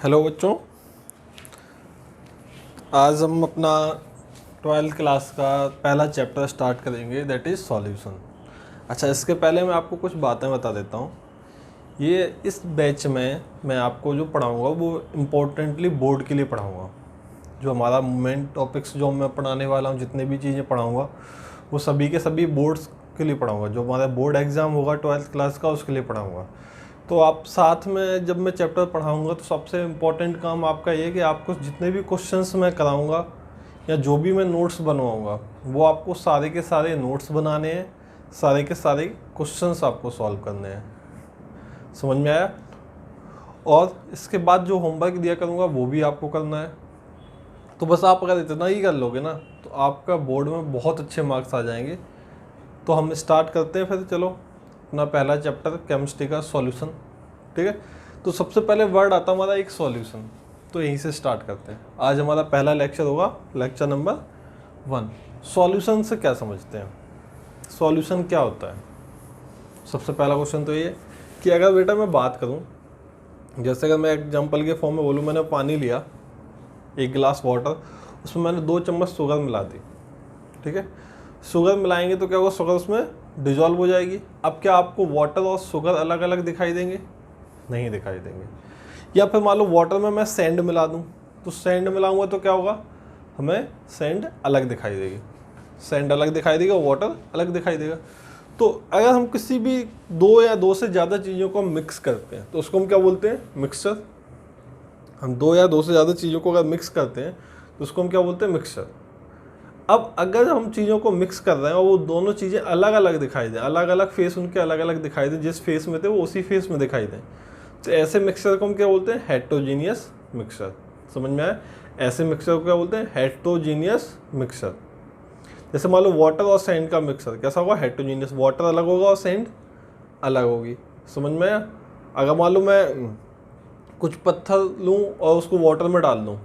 Hello बच्चों, आज हम अपना 12th क्लास का पहला चैप्टर स्टार्ट करेंगे, दैट इज़ सॉल्यूशन। अच्छा, इसके पहले मैं आपको कुछ बातें बता देता हूँ। ये इस बैच में मैं आपको जो पढ़ाऊँगा वो इम्पोर्टेंटली बोर्ड के लिए पढ़ाऊँगा। जो हमारा मेन टॉपिक्स जो मैं पढ़ाने वाला हूँ, जितनी भी चीज़ें पढ़ाऊँगा वो सभी के सभी बोर्ड्स के लिए पढ़ाऊँगा। जो हमारा बोर्ड एग्ज़ाम होगा 12th क्लास का, उसके लिए पढ़ाऊँगा। तो आप साथ में जब मैं चैप्टर पढ़ाऊँगा तो सबसे इम्पोर्टेंट काम आपका ये है कि आपको जितने भी क्वेश्चंस मैं कराऊँगा या जो भी मैं नोट्स बनवाऊँगा वो आपको सारे के सारे नोट्स बनाने हैं, सारे के सारे क्वेश्चंस आपको सॉल्व करने हैं। समझ में आया? और इसके बाद जो होमवर्क दिया करूँगा वो भी आपको करना है। तो बस आप अगर इतना ही कर लोगे ना तो आपका बोर्ड में बहुत अच्छे मार्क्स आ जाएंगे। तो हम स्टार्ट करते हैं फिर। चलो, अपना पहला चैप्टर केमिस्ट्री का सॉल्यूशन। ठीक है, तो सबसे पहले वर्ड आता हमारा एक सॉल्यूशन। तो यहीं से स्टार्ट करते हैं। आज हमारा पहला लेक्चर होगा, लेक्चर नंबर 1। सॉल्यूशन से क्या समझते हैं, सॉल्यूशन क्या होता है। सबसे पहला क्वेश्चन तो ये कि अगर बेटा मैं बात करूं, जैसे अगर मैं एग्जांपल के फॉर्म में बोलूं, मैंने पानी लिया, एक गिलास वाटर, उसमें मैंने 2 चम्मच शुगर मिला दी। ठीक है, शुगर मिलाएंगे तो क्या होगा, शुगर उसमें डिजॉल्व हो जाएगी। अब क्या आपको वाटर और शुगर अलग अलग दिखाई देंगे? नहीं दिखाई देंगे। या फिर मान लो वाटर में मैं सैंड मिला दूं, तो सैंड मिलाऊंगा तो क्या होगा, हमें सैंड अलग दिखाई देगी, सैंड अलग दिखाई देगा, वाटर अलग दिखाई देगा। तो अगर हम किसी भी 2 या 2 से ज़्यादा चीज़ों को मिक्स करते हैं तो उसको हम क्या बोलते हैं, मिक्सचर। हम 2 या 2 से ज़्यादा चीज़ों को अगर मिक्स करते हैं तो उसको हम क्या बोलते हैं, मिक्सचर। अब अगर हम चीज़ों को मिक्स कर रहे हैं और वो दोनों चीज़ें अलग अलग दिखाई दें, अलग अलग फेस उनके अलग अलग दिखाई दें, जिस फेस में थे वो उसी फेस में दिखाई दें, तो ऐसे मिक्सचर को हम क्या बोलते हैं, हेट्रोजीनियस मिक्सचर। समझ में आया? ऐसे मिक्सचर को क्या बोलते हैं, हेट्रोजीनियस मिक्सचर। जैसे मान लो वाटर और सैंड का मिक्सचर कैसा होगा, हेट्रोजीनियस। वाटर अलग होगा और सैंड अलग होगी। समझ में आया? अगर मान लो मैं कुछ पत्थर लूँ और उसको वाटर में डाल दूँ,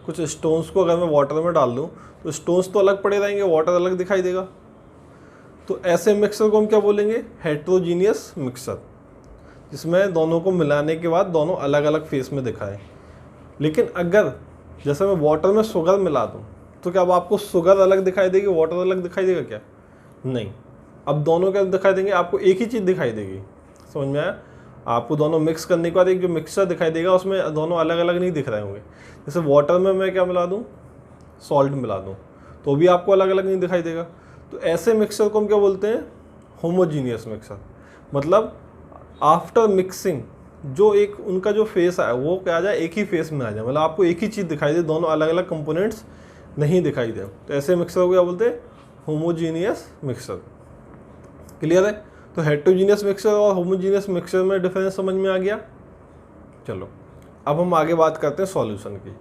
कुछ स्टोन्स को अगर मैं वाटर में डाल दूँ तो स्टोन्स तो अलग पड़े रहेंगे, वाटर अलग दिखाई देगा। तो ऐसे मिक्सचर को हम क्या बोलेंगे, हेट्रोजीनियस मिक्सचर, जिसमें दोनों को मिलाने के बाद दोनों अलग अलग फेस में दिखाए। लेकिन अगर जैसे मैं वाटर में शुगर मिला दूँ तो क्या अब आपको शुगर अलग दिखाई देगी, वाटर अलग दिखाई देगा क्या? नहीं। अब दोनों क्या दिखाई देंगे, आपको एक ही चीज़ दिखाई देगी। समझ में आया? आपको दोनों मिक्स करने के बाद एक जो मिक्सचर दिखाई देगा उसमें दोनों अलग अलग नहीं दिख रहे होंगे। जैसे वाटर में मैं क्या मिला दूँ, सॉल्ट मिला दूँ, तो भी आपको अलग अलग नहीं दिखाई देगा। तो ऐसे मिक्सचर को हम क्या बोलते हैं, होमोजीनियस मिक्सचर। मतलब आफ्टर मिक्सिंग जो एक उनका जो फेस है वो क्या आ जाए, एक ही फेस में आ जाए, मतलब आपको एक ही चीज़ दिखाई दे, दोनों अलग अलग कंपोनेंट्स नहीं दिखाई दे। तो ऐसे मिक्सचर को क्या बोलते हैं, होमोजीनियस मिक्सचर। क्लियर है? तो हेट्रोजीनियस मिक्सचर और होमोजीनियस मिक्सचर में डिफरेंस समझ में आ गया। चलो, अब हम आगे बात करते हैं सॉल्यूशन की।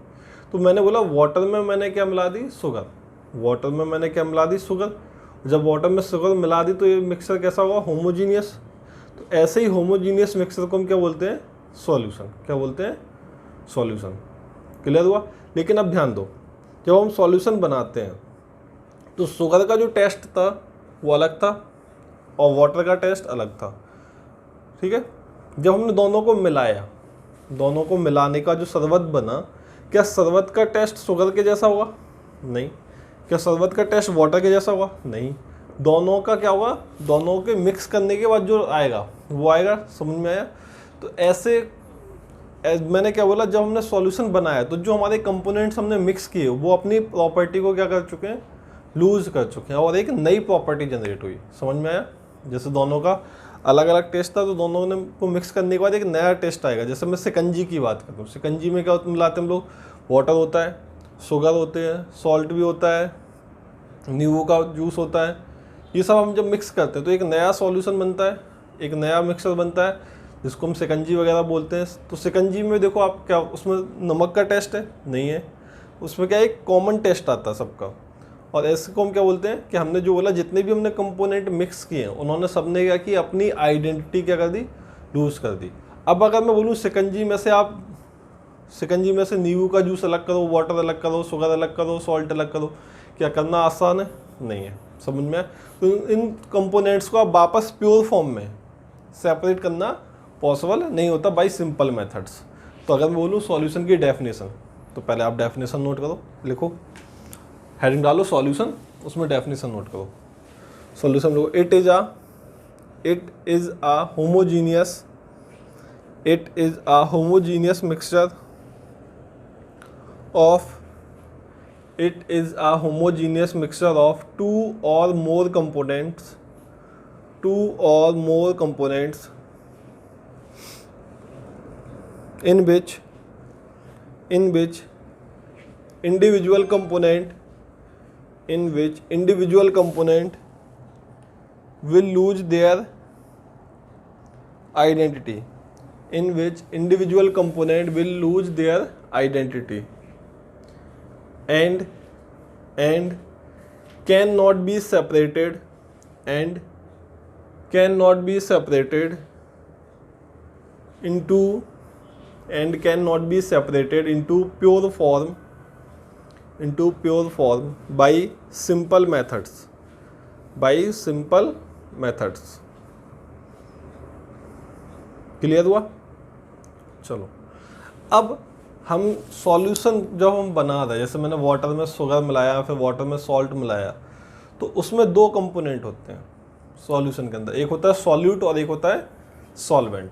तो मैंने बोला वाटर में मैंने क्या मिला दी, शुगर। वाटर में मैंने क्या मिला दी, शुगर। जब वाटर में शुगर मिला दी तो ये मिक्सचर कैसा होगा, होमोजीनियस। तो ऐसे ही होमोजीनियस मिक्सचर को हम क्या बोलते हैं, सॉल्यूशन। क्या बोलते हैं, सॉल्यूशन। क्लियर हुआ? लेकिन अब ध्यान दो, जब हम सॉल्यूशन बनाते हैं तो शुगर का जो टेस्ट था वो अलग था और वाटर का टेस्ट अलग था। ठीक है, जब हमने दोनों को मिलाया, दोनों को मिलाने का जो शरबत बना, क्या शरबत का टेस्ट शुगर के जैसा होगा? नहीं। क्या शरबत का टेस्ट वाटर के जैसा होगा? नहीं। दोनों का क्या होगा, दोनों के मिक्स करने के बाद जो आएगा वो आएगा। समझ में आया? तो ऐसे मैंने क्या बोला, जब हमने सॉल्यूशन बनाया तो जो हमारे कंपोनेंट्स हमने मिक्स किए वो अपनी प्रॉपर्टी को क्या कर चुके हैं, लूज कर चुके हैं, और एक नई प्रॉपर्टी जनरेट हुई। समझ में आया? जैसे दोनों का अलग अलग टेस्ट था तो दोनों ने को मिक्स करने के बाद एक नया टेस्ट आएगा। जैसे मैं शिकंजी की बात करूँ, शिकंजी में क्या मिलाते हैं हम लोग, वाटर होता है, शुगर होते हैं, सॉल्ट भी होता है, नींबू का जूस होता है। ये सब हम जब मिक्स करते हैं तो एक नया सॉल्यूशन बनता है, एक नया मिक्सचर बनता है जिसको हम शिकंजी वगैरह बोलते हैं। तो शिकंजी में देखो आप, क्या उसमें नमक का टेस्ट है? नहीं है। उसमें क्या एक कॉमन टेस्ट आता है सबका। और ऐसे को हम क्या बोलते हैं कि हमने जो बोला, जितने भी हमने कंपोनेंट मिक्स किए हैं उन्होंने सबने क्या की, अपनी आइडेंटिटी क्या कर दी, लूज कर दी। अब अगर मैं बोलूँ शिकंजी में से आप, शिकंजी में से नींबू का जूस अलग करो, वाटर अलग करो, शुगर अलग करो, सॉल्ट अलग करो, क्या करना आसान है? नहीं है। समझ में? तो इन कंपोनेंट्स को आप वापस प्योर फॉर्म में सेपरेट करना पॉसिबल नहीं होता बाई सिंपल मेथड्स। तो अगर मैं बोलूँ सॉल्यूशन की डेफिनेशन, तो पहले आप डेफिनेशन नोट करो, लिखो, हेडिंग डालो सॉल्यूशन, उसमें डेफिनेशन नोट करो। सॉल्यूशन लिखो, it is a homogeneous mixture of two or more components in which individual component will lose their identity, and cannot be separated into pure form by simple methods. Clear हुआ? चलो, अब हम solution जब हम बना रहे हैं, जैसे मैंने वाटर में शुगर मिलाया, फिर वाटर में सॉल्ट मिलाया, तो उसमें दो कंपोनेंट होते हैं सॉल्यूशन के अंदर, एक होता है सॉल्यूट और एक होता है सॉल्वेंट।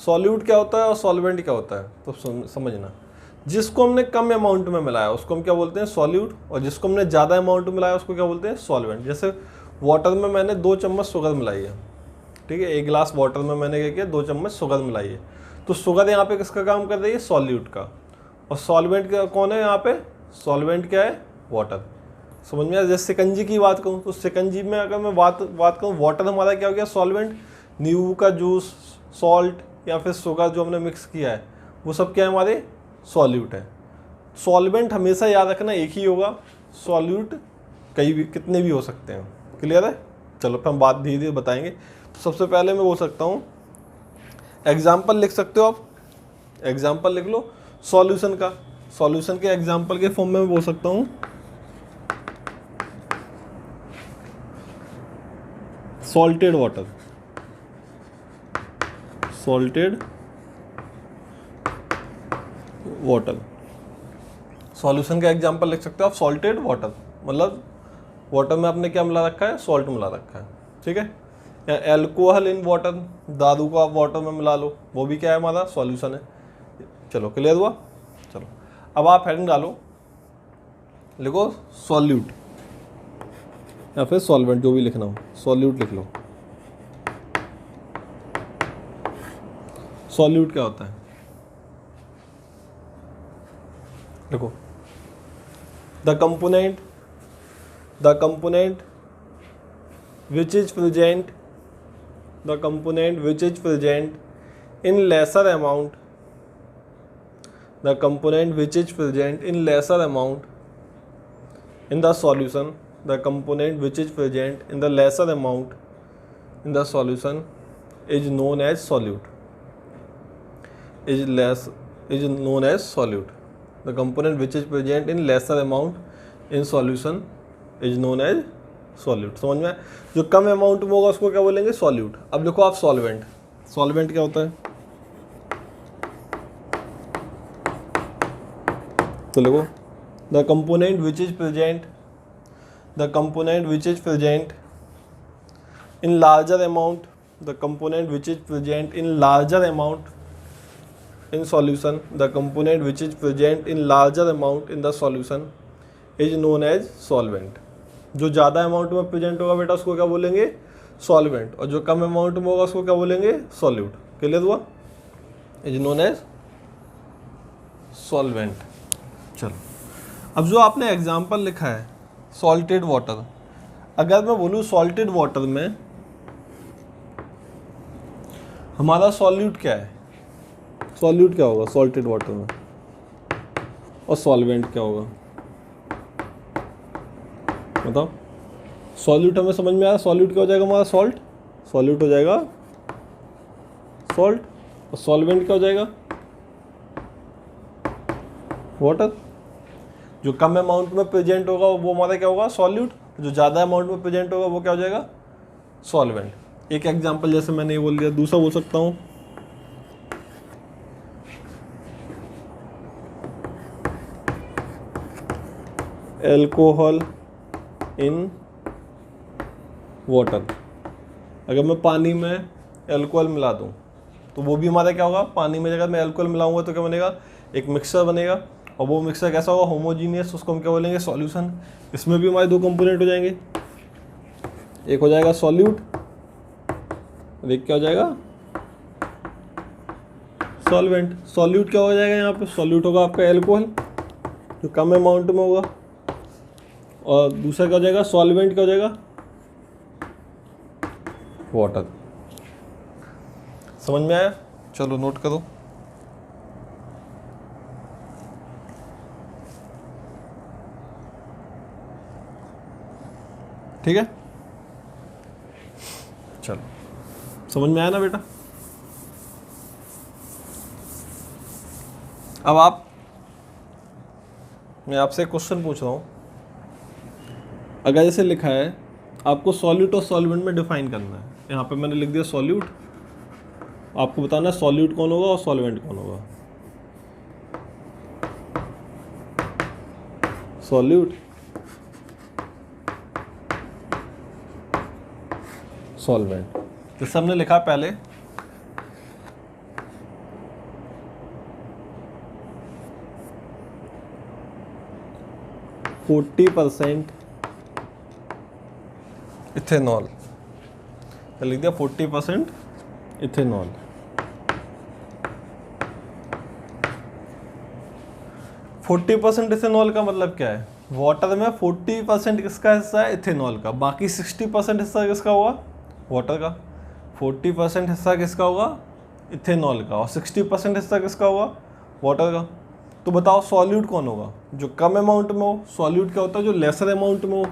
सॉल्यूट क्या होता है और सॉल्वेंट क्या होता है, तो समझना, जिसको हमने कम अमाउंट में मिलाया उसको हम क्या बोलते हैं, सॉल्यूट, और जिसको हमने ज़्यादा अमाउंट में मिलाया उसको क्या बोलते हैं, सॉल्वेंट। जैसे वाटर में मैंने 2 चम्मच शुगर मिलाई है, ठीक है, 1 गिलास वाटर में मैंने क्या किया, 2 चम्मच शुगर मिलाई है, तो शुगर यहाँ पे किसका काम कर रही है, सॉल्यूट का, और सॉल्वेंट का कौन है यहाँ पे, सॉल्वेंट क्या है, वाटर। समझ में आया? जैसे शिकंजी की बात करूँ तो शिकंजी में अगर मैं बात करूँ, वाटर हमारा क्या हो गया, सॉल्वेंट, नींबू का जूस, सॉल्ट या फिर शुगर जो हमने मिक्स किया है वो सब क्या है, हमारे सॉल्यूट है। सॉल्वेंट हमेशा याद रखना एक ही होगा, सॉल्यूट कितने भी हो सकते हैं। क्लियर है? चलो फिर हम बात धीरे धीरे बताएंगे। तो सबसे पहले मैं बोल सकता हूँ, एग्जाम्पल लिख सकते हो आप, एग्जाम्पल लिख लो सॉल्यूशन का। सॉल्यूशन के एग्जाम्पल के फॉर्म में मैं बोल सकता हूँ, सॉल्टेड वाटर, सॉल्यूशन का एग्जाम्पल लिख सकते हो आप, सॉल्टेड वाटर, मतलब वाटर में आपने क्या मिला रखा है, सॉल्ट मिला रखा है, ठीक है। या एल्कोहल इन वाटर, दारू को आप वाटर में मिला लो, वो भी क्या है, हमारा सॉल्यूशन है। चलो क्लियर हुआ? चलो अब आप हेडिंग डालो, लिखो सॉल्यूट या फिर सॉल्वेंट, जो भी लिखना हो, सॉल्यूट लिख लो। सॉल्यूट क्या होता है, देखो, the component which is present in lesser amount in the solution, is known as solute. The component which is present in lesser amount in solution is known as solute. समझ में? जो कम amount में होगा उसको क्या बोलेंगे, सॉल्यूट। अब देखो आप सॉल्वेंट, सॉल्वेंट क्या होता है, तो लिखो the component which is present in larger amount, in solution, the component which is present in larger amount in the solution is known as solvent. जो ज़्यादा अमाउंट में प्रेजेंट होगा बेटा उसको क्या बोलेंगे, सॉल्वेंट, और जो कम अमाउंट में होगा उसको क्या बोलेंगे, सॉल्यूट। क्लियर हुआ? Is known as solvent. चलो अब जो आपने एग्जाम्पल लिखा है सॉल्टेड वाटर, अगर मैं बोलूँ सॉल्टेड वाटर में हमारा सॉल्यूट क्या है, सॉल्यूट क्या होगा सॉल्टेड वाटर में, और सॉल्वेंट क्या होगा, बताओ। सॉल्यूट हमें समझ में आया, सॉल्यूट क्या हो जाएगा हमारा, सॉल्यूट हो जाएगा सॉल्ट, और सॉल्वेंट क्या हो जाएगा, वाटर। जो कम अमाउंट में प्रेजेंट होगा वो हमारा क्या होगा, सॉल्यूट, जो ज़्यादा अमाउंट में प्रेजेंट होगा वो क्या हो जाएगा, सॉल्वेंट। एक एग्जांपल जैसे मैंने ये बोल दिया, दूसरा बोल सकता हूँ एल्कोहल इन वाटर। अगर मैं पानी में एल्कोहल मिला दूँ तो वो भी हमारा क्या होगा, पानी में अगर मैं एल्कोहल मिलाऊंगा तो क्या बनेगा, एक मिक्सचर बनेगा। और वो मिक्सचर कैसा होगा, होमोजीनियस, उसको हम क्या बोलेंगे, सॉल्यूशन। इसमें भी हमारे दो कंपोनेंट हो जाएंगे, एक हो जाएगा सॉल्यूट और एक क्या हो जाएगा, सॉल्वेंट। सॉल्यूट क्या हो जाएगा यहाँ पे, सॉल्यूट होगा आपका एल्कोहल जो कम अमाउंट में होगा, और दूसरा क्या हो जाएगा, सॉल्वेंट क्या हो जाएगा, वाटर। समझ में आया? चलो नोट करो। ठीक है, चलो समझ में आया ना बेटा? अब मैं आपसे एक क्वेश्चन पूछ रहा हूँ। अगर जैसे लिखा है आपको सॉल्यूट और सॉल्वेंट में डिफाइन करना है, यहाँ पे मैंने लिख दिया सॉल्यूट, आपको बताना है सॉल्यूट कौन होगा और सॉल्वेंट कौन होगा। Solute, solvent. जैसे हमने लिखा पहले, %40 इथेनॉल, लिख दिया 40% इथेनॉल। %40 इथेनॉल का मतलब क्या है, वाटर में 40% किसका हिस्सा है, इथेनॉल का, बाकी 60% हिस्सा किसका होगा, वाटर का। 40% हिस्सा किसका होगा, इथेनॉल का, और 60% हिस्सा किसका होगा, वाटर का। तो बताओ सॉल्यूट कौन होगा, जो कम अमाउंट में हो। सॉल्यूट क्या होता है, जो लेसर अमाउंट में हो,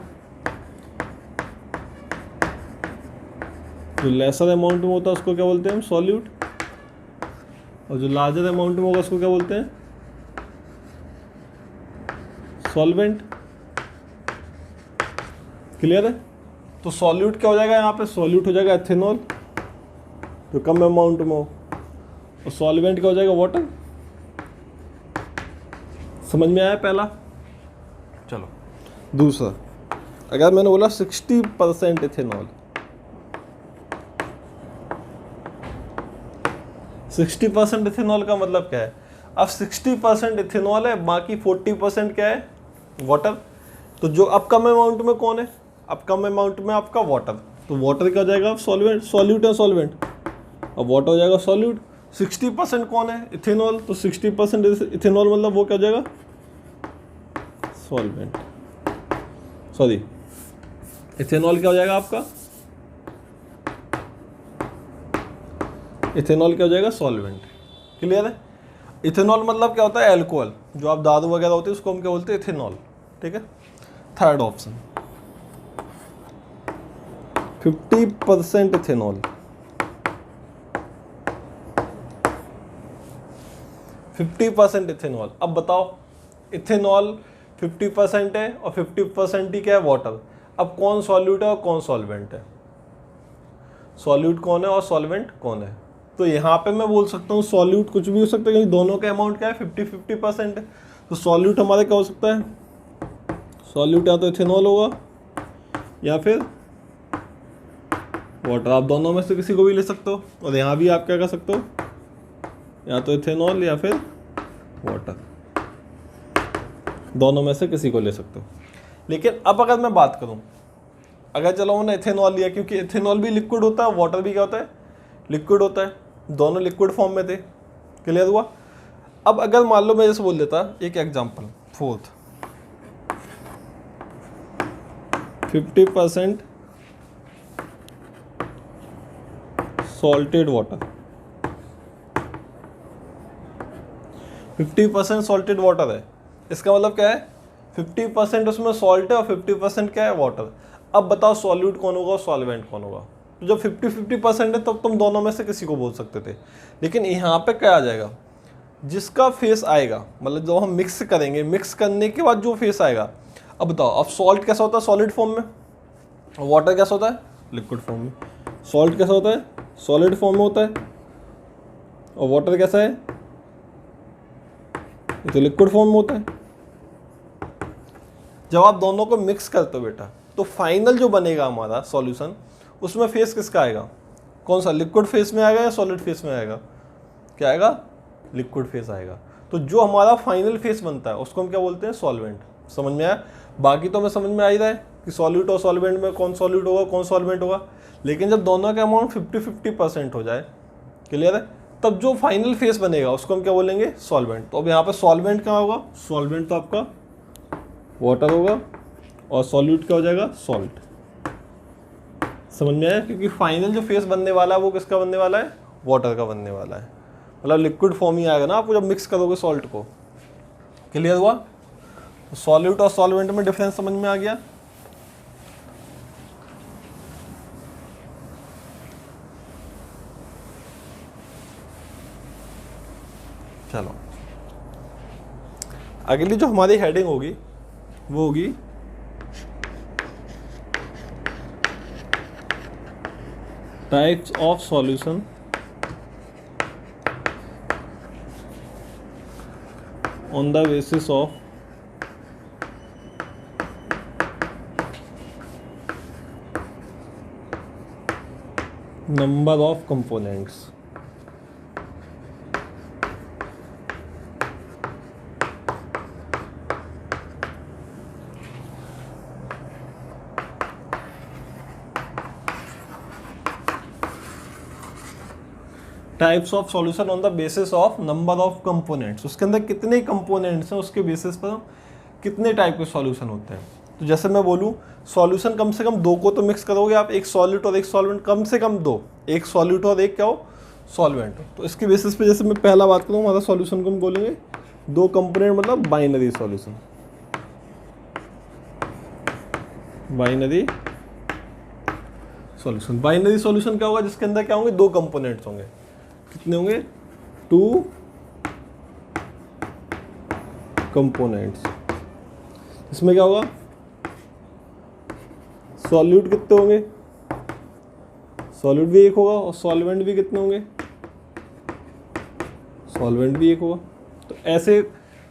जो लेसर अमाउंट में होता है उसको क्या बोलते हैं हम, सॉल्यूट। और जो लार्जर अमाउंट में होगा उसको क्या बोलते हैं, सॉल्वेंट। क्लियर है? तो सॉल्यूट क्या हो जाएगा यहाँ पे, सॉल्यूट हो जाएगा एथेनॉल जो कम अमाउंट में हो, और सॉल्वेंट क्या हो जाएगा, वाटर। समझ में आया पहला? चलो दूसरा, अगर मैंने बोला 60% इथेनॉल, 60% इथेनॉल का मतलब क्या है, अब 60% इथेनॉल है, बाकी 40% क्या है, वाटर। तो जो अब कम अमाउंट में कौन है, अब कम अमाउंट में आपका वाटर, तो वाटर क्या हो जाएगा, सॉल्वेंट। सॉल्यूट है सॉल्वेंट, अब वाटर हो जाएगा सॉल्यूट। 60% कौन है, इथेनॉल, तो 60% इथेनॉल मतलब वो क्या हो जाएगा, सॉल्वेंट। सॉरी, इथेनॉल क्या हो जाएगा आपका, इथेनॉल क्या हो जाएगा, सॉल्वेंट। क्लियर है? इथेनॉल मतलब क्या होता है, एल्कोहल, जो आप दारू वगैरह होती है उसको हम क्या बोलते हैं, इथेनॉल। ठीक है। Third option 50% ethanol, 50% ethanol. अब बताओ इथेनॉल 50% है और 50% ही क्या है, वाटर। अब कौन सॉल्यूट है और कौन सॉल्वेंट है, सॉल्यूट कौन है और सॉल्वेंट कौन है। तो यहाँ पे मैं बोल सकता हूँ सॉल्यूट कुछ भी हो सकता है, क्योंकि दोनों का अमाउंट क्या है, 50-50% है। तो सॉल्यूट हमारा क्या हो सकता है, सॉल्यूट या तो इथेनॉल होगा या फिर वाटर। आप दोनों में से किसी को भी ले सकते हो, और यहाँ भी आप क्या कर सकते हो, या तो इथेनॉल या फिर वाटर, दोनों में से किसी को ले सकते हो। लेकिन अब अगर मैं बात करूं, अगर चलो मैंने इथेनॉल लिया, क्योंकि इथेनॉल भी लिक्विड होता है, वाटर भी क्या होता है, लिक्विड होता है, दोनों लिक्विड फॉर्म में थे। क्लियर हुआ? अब अगर मान लो मैं जैसे बोल देता एक example, fourth 50% salted water, 50% salted water है, इसका मतलब क्या है, 50% उसमें सॉल्ट है और 50% क्या है, वाटर। अब बताओ सॉल्यूट कौन होगा और सॉल्वेंट कौन होगा। तो जब 50-50% है तब तुम दोनों में से किसी को बोल सकते थे, लेकिन यहाँ पे क्या आ जाएगा, जिसका फेस आएगा, मतलब जब हम मिक्स करेंगे, मिक्स करने के बाद जो फेस आएगा। अब बताओ, अब सॉल्ट कैसा होता है, सॉलिड फॉर्म में, और वाटर कैसा होता है, लिक्विड फॉर्म में। सॉल्ट कैसा होता है, सॉलिड फॉर्म में होता है, और वाटर कैसा है, ये तो लिक्विड फॉर्म में होता है। जब आप दोनों को मिक्स करते हो बेटा, तो फाइनल जो बनेगा हमारा सॉल्यूशन, उसमें फेस किसका आएगा, कौन सा, लिक्विड फेस में आएगा या सॉलिड फेस में आएगा, क्या आएगा, लिक्विड फेस आएगा। तो जो हमारा फाइनल फेस बनता है उसको हम क्या बोलते हैं, सॉल्वेंट। समझ में आया? बाकी तो हमें समझ में आ ही रहा है कि सॉल्यूट और सॉल्वेंट में कौन सॉल्यूट होगा कौन सॉल्वेंट होगा, लेकिन जब दोनों का अमाउंट 50-50% हो जाए, क्लियर है, तब जो फाइनल फेस बनेगा उसको हम क्या बोलेंगे, सॉल्वेंट। तो अब यहाँ पे सॉल्वेंट क्या होगा, सॉल्वेंट तो आपका वाटर होगा और सॉल्यूट क्या हो जाएगा, सॉल्ट। समझ में आया? क्योंकि फाइनल जो फेस बनने वाला है वो किसका बनने वाला है, वाटर का बनने वाला है, मतलब लिक्विड फॉर्म ही आएगा ना आपको जब मिक्स करोगे सॉल्ट को। क्लियर हुआ? तो सॉल्यूट और सॉल्वेंट में डिफरेंस समझ में आ गया। चलो अगली जो हमारी हेडिंग होगी वो होगी types of solution on the basis of number of components। Types of solution on the basis of number of components, उसके अंदर कितने कंपोनेंट्स हैं उसके बेसिस पर कितने टाइप के सॉल्यूशन होते हैं। तो जैसे मैं बोलूँ सॉल्यूशन कम से कम दो को तो मिक्स करोगे आप, एक सॉल्यूट और एक सॉल्वेंट, कम से कम दो, एक सॉल्यूट और एक क्या हो, सॉल्वेंट हो। तो इसके बेसिस पे जैसे मैं पहला बात करूँ हमारा सॉल्यूशन को हम बोलेंगे दो कंपोनेंट, मतलब binary solution. Binary solution, binary solution क्या होगा, जिसके अंदर क्या होंगे, दो कंपोनेंट्स होंगे। कितने होंगे, टू कंपोनेंट्स। इसमें क्या होगा, सॉल्यूट कितने होंगे, सॉल्यूट भी एक होगा और सॉल्वेंट भी कितने होंगे, सॉल्वेंट भी एक होगा। तो ऐसे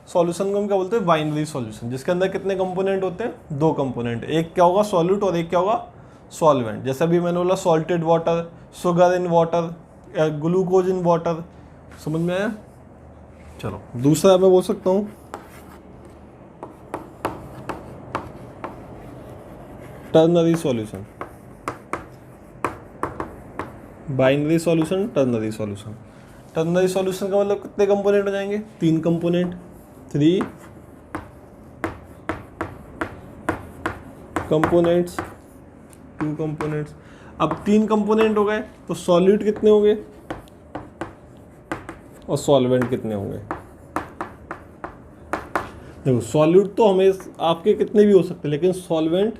सॉल्यूशन को हम क्या बोलते हैं, बाइनरी सॉल्यूशन, जिसके अंदर कितने कंपोनेंट होते हैं, दो कंपोनेंट, एक क्या होगा सॉल्यूट और एक क्या होगा सॉल्वेंट। जैसे अभी मैंने बोला salted water, sugar in water, glucose in water. समझ में आया? चलो दूसरा मैं बोल सकता हूँ ternary solution, binary solution, ternary solution. Ternary solution का मतलब कितने कंपोनेंट हो जाएंगे, तीन component, three components, two components. अब तीन कंपोनेंट हो गए तो सॉल्यूट कितने होंगे और सॉल्वेंट कितने होंगे। देखो सॉल्यूट तो हमें आपके कितने भी हो सकते हैं, लेकिन सॉल्वेंट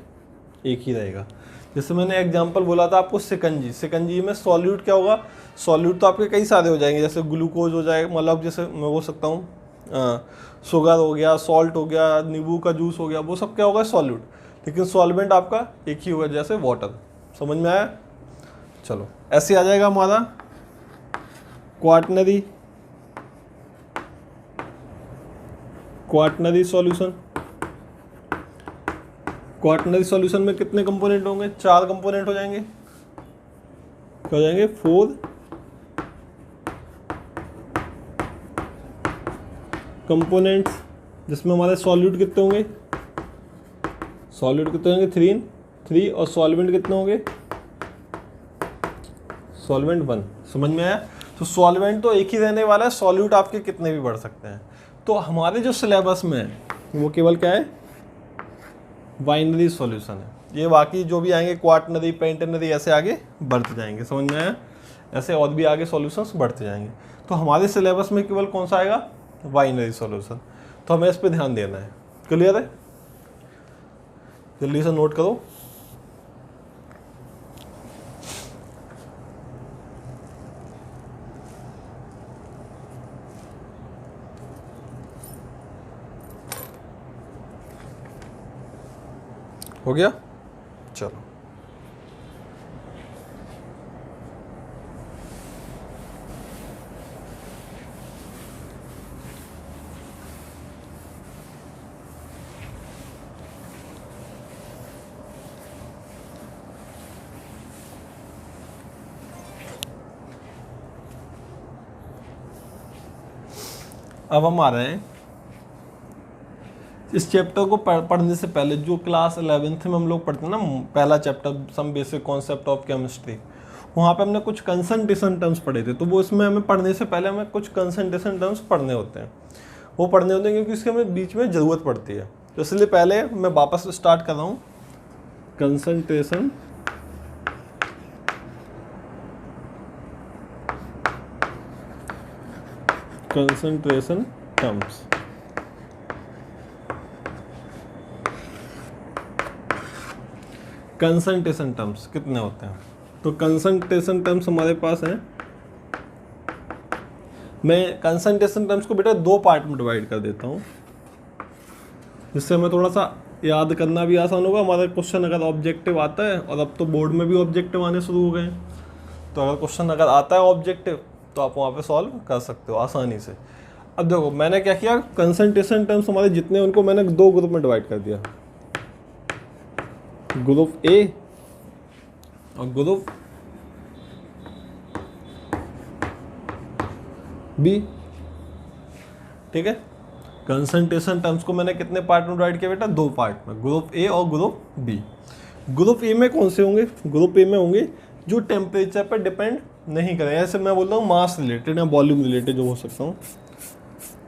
एक ही रहेगा। जैसे मैंने एग्जांपल बोला था आपको सिकंजी, सिकंजी में सॉल्यूट क्या होगा, सॉल्यूट तो आपके कई सारे हो जाएंगे, जैसे ग्लूकोज हो जाएगा, मतलब जैसे मैं बोल सकता हूँ शुगर हो गया, सॉल्ट हो गया, नींबू का जूस हो गया, वो सब क्या होगा सॉल्यूट। लेकिन सॉल्वेंट आपका एक ही होगा, जैसे वाटर। समझ में आया? चलो ऐसे आ जाएगा हमारा quaternary, quaternary solution. Quaternary solution में कितने कंपोनेंट होंगे, चार कंपोनेंट हो जाएंगे, क्या हो जाएंगे, फोर कंपोनेंट्स, जिसमें हमारे सॉल्यूट कितने होंगे, सॉल्यूट कितने होंगे, थ्री और सॉल्वेंट कितने होंगे, सॉल्वेंट वन। समझ में आया? तो सॉल्वेंट तो एक ही रहने वाला है, सॉल्यूट आपके कितने भी बढ़ सकते हैं। तो हमारे जो सिलेबस में है वो केवल क्या है, बाइनरी सॉल्यूशन है। ये बाकी जो भी आएंगे क्वाटनरी, पेंटेनरी, ऐसे आगे बढ़ते जाएंगे। समझ में आया? ऐसे और भी आगे सॉल्यूशंस बढ़ते जाएंगे। तो हमारे सिलेबस में केवल कौन सा आएगा, बाइनरी सॉल्यूशन। तो हमें इस पर ध्यान देना है। क्लियर है? जल्दी से नोट करो। हो गया? चलो अब हम आ रहे हैं इस चैप्टर को पढ़ने से पहले, जो क्लास 11th में हम लोग पढ़ते हैं ना, पहला chapter some basic concept of chemistry, वहाँ पे हमने कुछ कंसंट्रेशन टर्म्स पढ़े थे। तो वो इसमें हमें पढ़ने से पहले हमें कुछ कंसंट्रेशन टर्म्स पढ़ने होते हैं, वो पढ़ने होते हैं क्योंकि इसकी हमें बीच में ज़रूरत पड़ती है। तो इसलिए पहले मैं वापस स्टार्ट कर रहा हूँ कंसंट्रेशन टर्म्स। कंसंट्रेशन टर्म्स कितने होते हैं? तो कंसंट्रेशन टर्म्स हमारे पास हैं, मैं कंसंट्रेशन टर्म्स को बेटा दो पार्ट में डिवाइड कर देता हूँ, जिससे हमें थोड़ा सा याद करना भी आसान होगा। हमारा क्वेश्चन अगर ऑब्जेक्टिव आता है, और अब तो बोर्ड में भी ऑब्जेक्टिव आने शुरू हो गए हैं, तो अगर क्वेश्चन अगर आता है ऑब्जेक्टिव तो आप वहाँ पे सॉल्व कर सकते हो आसानी से। अब देखो मैंने क्या किया, कंसंट्रेशन टर्म्स हमारे जितने उनको मैंने दो ग्रुप में डिवाइड कर दिया, ग्रुप ए और ग्रुप बी। ठीक है, कंसंट्रेशन टर्म्स को मैंने कितने पार्ट में डिवाइड किया बेटा? दो पार्ट में, ग्रुप ए और ग्रुप बी। ग्रुप ए में कौन से होंगे? ग्रुप ए में होंगे जो टेम्परेचर पर डिपेंड नहीं करें, ऐसे मैं बोल रहा हूँ मास रिलेटेड या वॉल्यूम रिलेटेड जो हो सकता हूँ।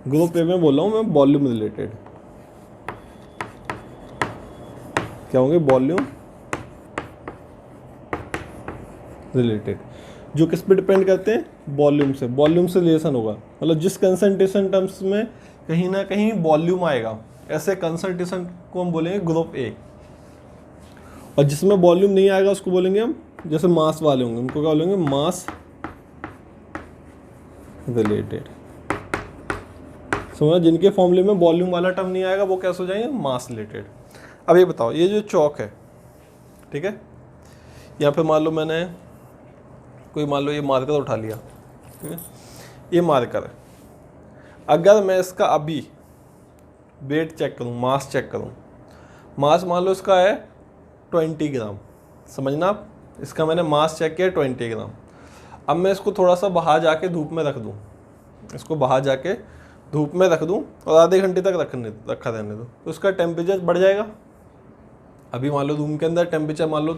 ग्रुप ए में बोल रहा हूँ मैं वॉल्यूम रिलेटेड, क्या होंगे? वॉल्यूम रिलेटेड, जो किस पे डिपेंड करते हैं? वॉल्यूम से। वॉल्यूम से रिलेशन होगा, मतलब जिस कंसंट्रेशन टर्म्स में कहीं ना कहीं वॉल्यूम आएगा, ऐसे कंसंट्रेशन को हम बोलेंगे ग्रुप ए। और जिसमें वॉल्यूम नहीं आएगा उसको बोलेंगे हम, जैसे मास वाले होंगे उनको क्या बोलेंगे? मास रिलेटेड। समझो, जिनके फॉर्मूले में वॉल्यूम वाला टर्म नहीं आएगा वो कैसे हो जाएंगे? मास रिलेटेड। अब ये बताओ, ये जो चौक है, ठीक है, यहाँ पे मान लो मैंने कोई, मान लो ये मार्कर उठा लिया, ठीक है, ये मार्कर है। अगर मैं इसका अभी वेट चेक करूँ, मास चेक करूँ, मास मान लो इसका है 20 ग्राम, समझना आप, इसका मैंने मास चेक किया 20 ग्राम। अब मैं इसको थोड़ा सा बाहर जाके धूप में रख दूँ, इसको बाहर जाके धूप में रख दूँ और आधे घंटे तक रखा रहने दो, तो उसका टेम्परेचर बढ़ जाएगा। अभी मान लो रूम के अंदर टेम्परेचर मान लो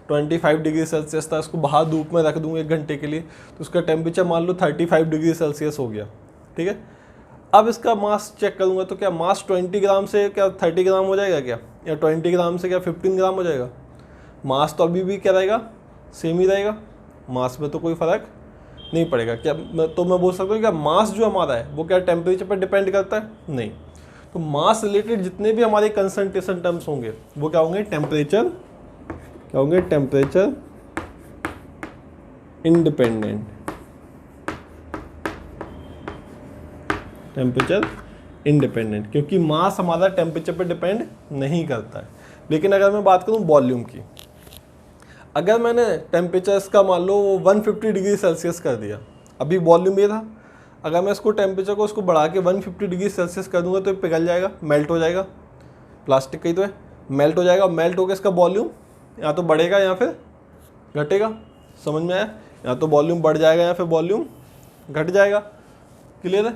25 डिग्री सेल्सियस था, इसको बाहर धूप में रख दूँ 1 घंटे के लिए, तो उसका टेम्परेचर मान लो 35 डिग्री सेल्सियस हो गया। ठीक है, अब इसका मास चेक करूँगा तो क्या मास 20 ग्राम से क्या 30 ग्राम हो जाएगा क्या, या 20 ग्राम से क्या 15 ग्राम हो जाएगा? मास तो अभी भी क्या रहेगा? सेम ही रहेगा, मास में तो कोई फ़र्क नहीं पड़ेगा। क्या तो मैं बोल सकता हूँ क्या मास जो हमारा है वो क्या टेम्परेचर पर डिपेंड करता है? नहीं। तो मास रिलेटेड जितने भी हमारे कंसंट्रेशन टर्म्स होंगे वो क्या होंगे? टेम्परेचर, क्या होंगे? टेम्परेचर इंडिपेंडेंट, टेम्परेचर इंडिपेंडेंट, क्योंकि मास हमारा टेम्परेचर पे डिपेंड नहीं करता है। लेकिन अगर मैं बात करूँ वॉल्यूम की, अगर मैंने टेम्परेचर इसका मान लो 150 डिग्री सेल्सियस कर दिया, अभी वॉल्यूम ये था, अगर मैं इसको टेम्परेचर को इसको बढ़ा के 150 डिग्री सेल्सियस कर दूंगा तो ये पिघल जाएगा, मेल्ट हो जाएगा, प्लास्टिक का ही तो है, मेल्ट हो जाएगा। मेल्ट होकर इसका वॉल्यूम या तो बढ़ेगा या फिर घटेगा, समझ में आया? या तो वॉल्यूम बढ़ जाएगा या फिर वॉल्यूम घट जाएगा। क्लियर है?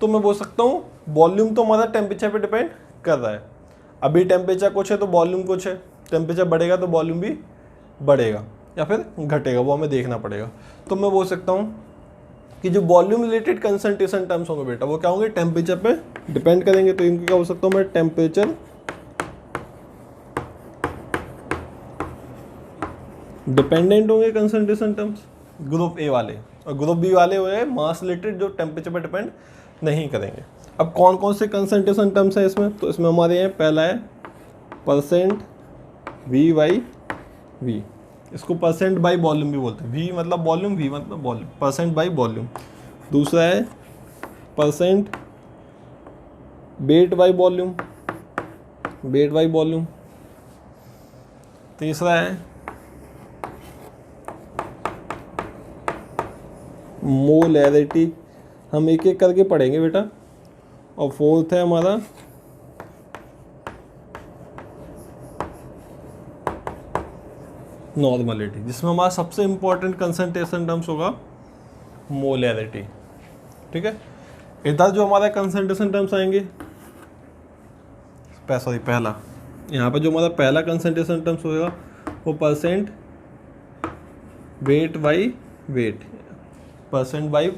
तो मैं बोल सकता हूँ वॉल्यूम तो हमारा टेम्परेचर पे डिपेंड कर रहा है। अभी टेम्परेचर कुछ है तो वॉल्यूम कुछ है, टेम्परेचर बढ़ेगा तो वॉल्यूम भी बढ़ेगा या फिर घटेगा, वो हमें देखना पड़ेगा। तो मैं बोल सकता हूँ कि जो वॉल्यूम रिलेटेड कंसंट्रेशन टर्म्स होंगे बेटा वो क्या होंगे? टेम्परेचर पे डिपेंड करेंगे। तो इनकी क्या हो सकता हूँ मैं? टेम्परेचर डिपेंडेंट होंगे कंसंट्रेशन टर्म्स, ग्रुप ए वाले, और ग्रुप बी वाले हुए मास रिलेटेड जो टेम्परेचर पर डिपेंड नहीं करेंगे। अब कौन कौन से कंसंट्रेशन टर्म्स हैं इसमें? तो इसमें हमारे यहाँ पहला है परसेंट वी बाई वी, इसको परसेंट बाई वॉल्यूम भी बोलते हैं। वी मतलब वॉल्यूम, वी मतलब वॉल्यूम, परसेंट बाई वॉल्यूम। दूसरा है percent weight by volume, weight by volume. तीसरा है मोलैरिटी, हम एक एक करके पढ़ेंगे बेटा। और फोर्थ है हमारा नॉर्मलिटी, जिसमें हमारा सबसे इंपॉर्टेंट कंसंट्रेशन टर्म्स होगा मोलैरिटी। ठीक है, इधर जो हमारा कंसंट्रेशन टर्म्स आएंगे, सॉरी पहला, यहाँ पे जो हमारा पहला कंसंट्रेशन टर्म्स होगा वो percent weight by wait, percent by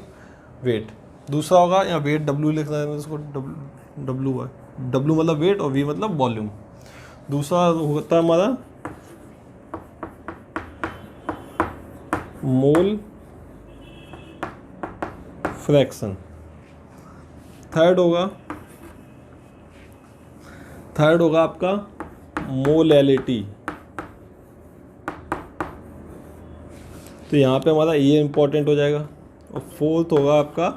wait. दूसरा होगा यहाँ वेट डब्ल्यू लिख रहे हैं इसको, डब्ल्यू है, डब्ल्यू मतलब वेट और वी मतलब वॉल्यूम। दूसरा होता है हमारा मोल फ्रैक्शन। थर्ड होगा आपका मोलैलिटी। तो यहाँ पे हमारा ये इंपॉर्टेंट हो जाएगा। और फोर्थ होगा आपका,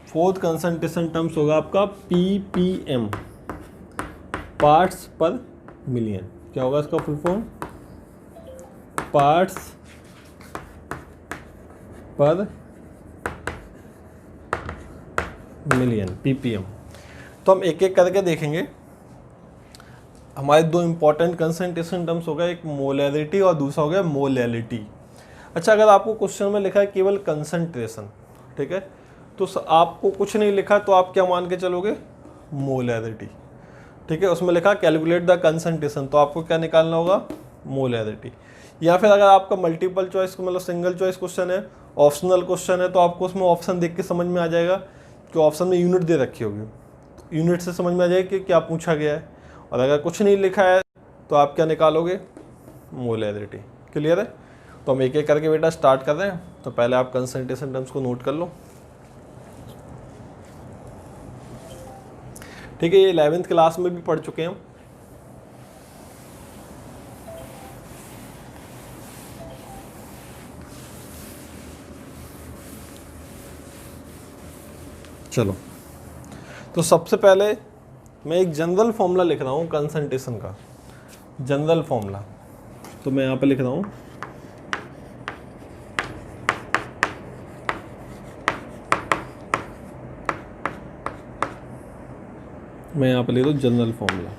फोर्थ कंसंट्रेशन टर्म्स होगा आपका ppm, पार्ट्स पर मिलियन। क्या होगा इसका फुल फॉर्म? पार्ट्स पर मिलियन, ppm। तो हम एक एक करके देखेंगे। हमारे दो इंपॉर्टेंट कंसंट्रेशन टर्म्स हो गए, एक मोलैरिटी और दूसरा हो गया मोलैलिटी। अच्छा, अगर आपको क्वेश्चन में लिखा है केवल कंसंट्रेशन, ठीक है, तो आपको कुछ नहीं लिखा तो आप क्या मान के चलोगे? मोलैरिटी। ठीक है, उसमें लिखा कैलकुलेट द कंसंट्रेशन, तो आपको क्या निकालना होगा? मोलैरिटी। या फिर अगर आपका मल्टीपल चॉइस मतलब सिंगल चॉइस क्वेश्चन है, ऑप्शनल क्वेश्चन है, तो आपको उसमें ऑप्शन देख के समझ में आ जाएगा कि ऑप्शन में यूनिट दे रखी होगी, यूनिट से समझ में आ जाएगा कि क्या पूछा गया है। और अगर कुछ नहीं लिखा है तो आप क्या निकालोगे? मोलैरिटी। क्लियर है? तो हम एक एक करके बेटा स्टार्ट कर रहे हैं। तो पहले आप कंसंट्रेशन टर्म्स को नोट कर लो। ठीक है, ये 11th क्लास में भी पढ़ चुके हैं हम। चलो, तो सबसे पहले मैं एक जनरल फॉर्मूला लिख रहा हूँ कंसंट्रेशन का, जनरल फॉर्मूला। तो मैं यहाँ पे लिख रहा हूँ लिख दो जनरल फॉर्मूला।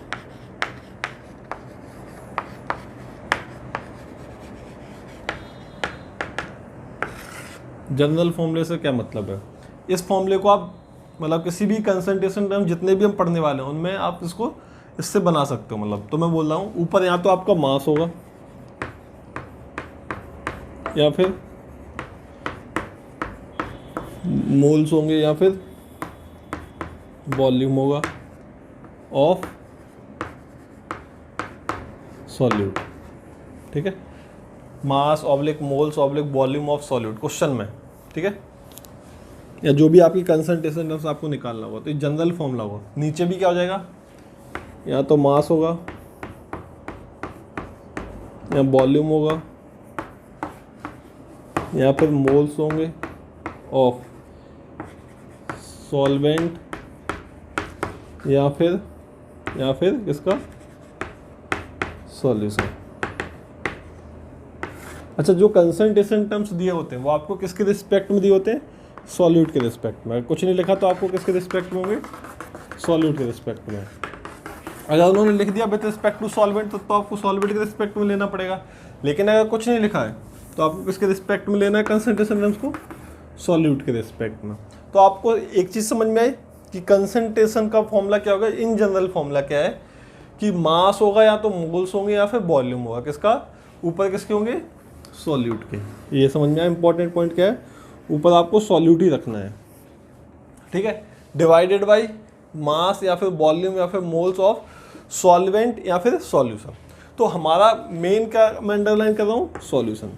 जनरल फॉर्मूले से क्या मतलब है? इस फॉर्मूले को आप मतलब किसी भी कंसंट्रेशन टर्म जितने भी हम पढ़ने वाले हैं उनमें आप इसको इससे बना सकते हो। मतलब तो मैं बोल रहा हूँ ऊपर यहाँ तो आपका मास होगा या फिर मोल्स होंगे या फिर वॉल्यूम होगा ऑफ सॉल्यूट। ठीक है, mass oblique moles oblique volume of solute question में। ठीक है, या जो भी आपकी कंसंट्रेशन टर्म्स आपको निकालना होगा तो ये जनरल फॉर्मूला होगा। नीचे भी क्या हो जाएगा? या तो मास होगा या वॉल्यूम होगा या फिर मोल्स होंगे ऑफ सॉल्वेंट या फिर इसका सॉल्यूशन। अच्छा, जो कंसंट्रेशन टर्म्स दिए होते हैं वो आपको किसके रिस्पेक्ट में दिए होते हैं? सॉल्यूट के रिस्पेक्ट में। अगर कुछ नहीं लिखा तो आपको किसके रिस्पेक्ट में होंगे? सॉल्यूट के रिस्पेक्ट में। अगर उन्होंने लिख दिया विद रिस्पेक्ट टू सॉल्वेंट तो आपको सॉल्वेंट के रिस्पेक्ट में लेना पड़ेगा। लेकिन अगर कुछ नहीं लिखा है तो आपको किसके रिस्पेक्ट में लेना है कंसंट्रेशन टर्म्स को? सॉल्यूट के रिस्पेक्ट में। तो आपको एक चीज़ समझ में आई कि कंसंट्रेशन का फॉर्मूला क्या होगा। इन जनरल फॉर्मूला क्या है कि मास होगा या तो मोल्स होंगे या फिर वॉल्यूम होगा। किसका? ऊपर किसके होंगे? सॉल्यूट के। ये समझ में आया इंपॉर्टेंट पॉइंट क्या है? ऊपर आपको सॉल्यूट ही रखना है। ठीक है, डिवाइडेड बाय मास या फिर वॉल्यूम या फिर मोल्स ऑफ सॉल्वेंट या फिर सॉल्यूशन। तो हमारा मेन क्या मैं अंडरलाइन कर रहा हूँ? सॉल्यूशन।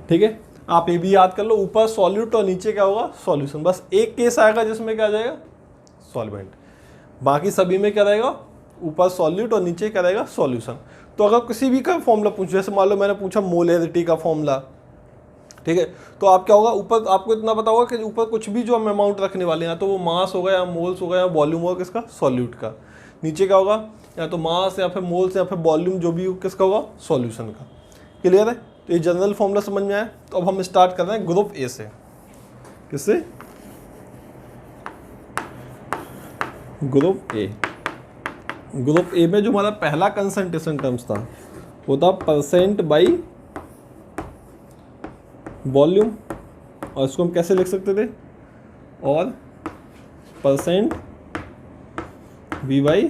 ठीक है, आप ये भी याद कर लो, ऊपर सॉल्यूट और नीचे क्या होगा? सॉल्यूशन। बस एक केस आएगा जिसमें क्या आ जाएगा? सॉल्वेंट। बाकी सभी में क्या रहेगा? ऊपर सॉल्यूट और नीचे क्या रहेगा? सॉल्यूशन। तो अगर किसी भी का फॉर्मूला पूछे, जैसे मान लो मैंने पूछा मोलैरिटी का फॉर्मूला, ठीक है, तो आप क्या होगा? ऊपर आपको इतना पता होगा कि ऊपर कुछ भी जो हम अमाउंट रखने वाले हैं, तो वो मास होगा या मोल्स होगा या वॉल्यूम होगा किसका? सॉल्यूट का। नीचे क्या होगा? या तो मास या फिर मोल्स या फिर वॉल्यूम, जो भी किसका होगा? सॉल्यूशन का। क्लियर है? तो ये जनरल फॉर्मूला समझ में आया। तो अब हम स्टार्ट कर रहे हैं ग्रुप ए से। किससे? Group A. ग्रुप ए में जो हमारा पहला कंसंट्रेशन टर्म्स था वो था परसेंट बाई वॉल्यूम और इसको हम कैसे लिख सकते थे, और परसेंट V/V।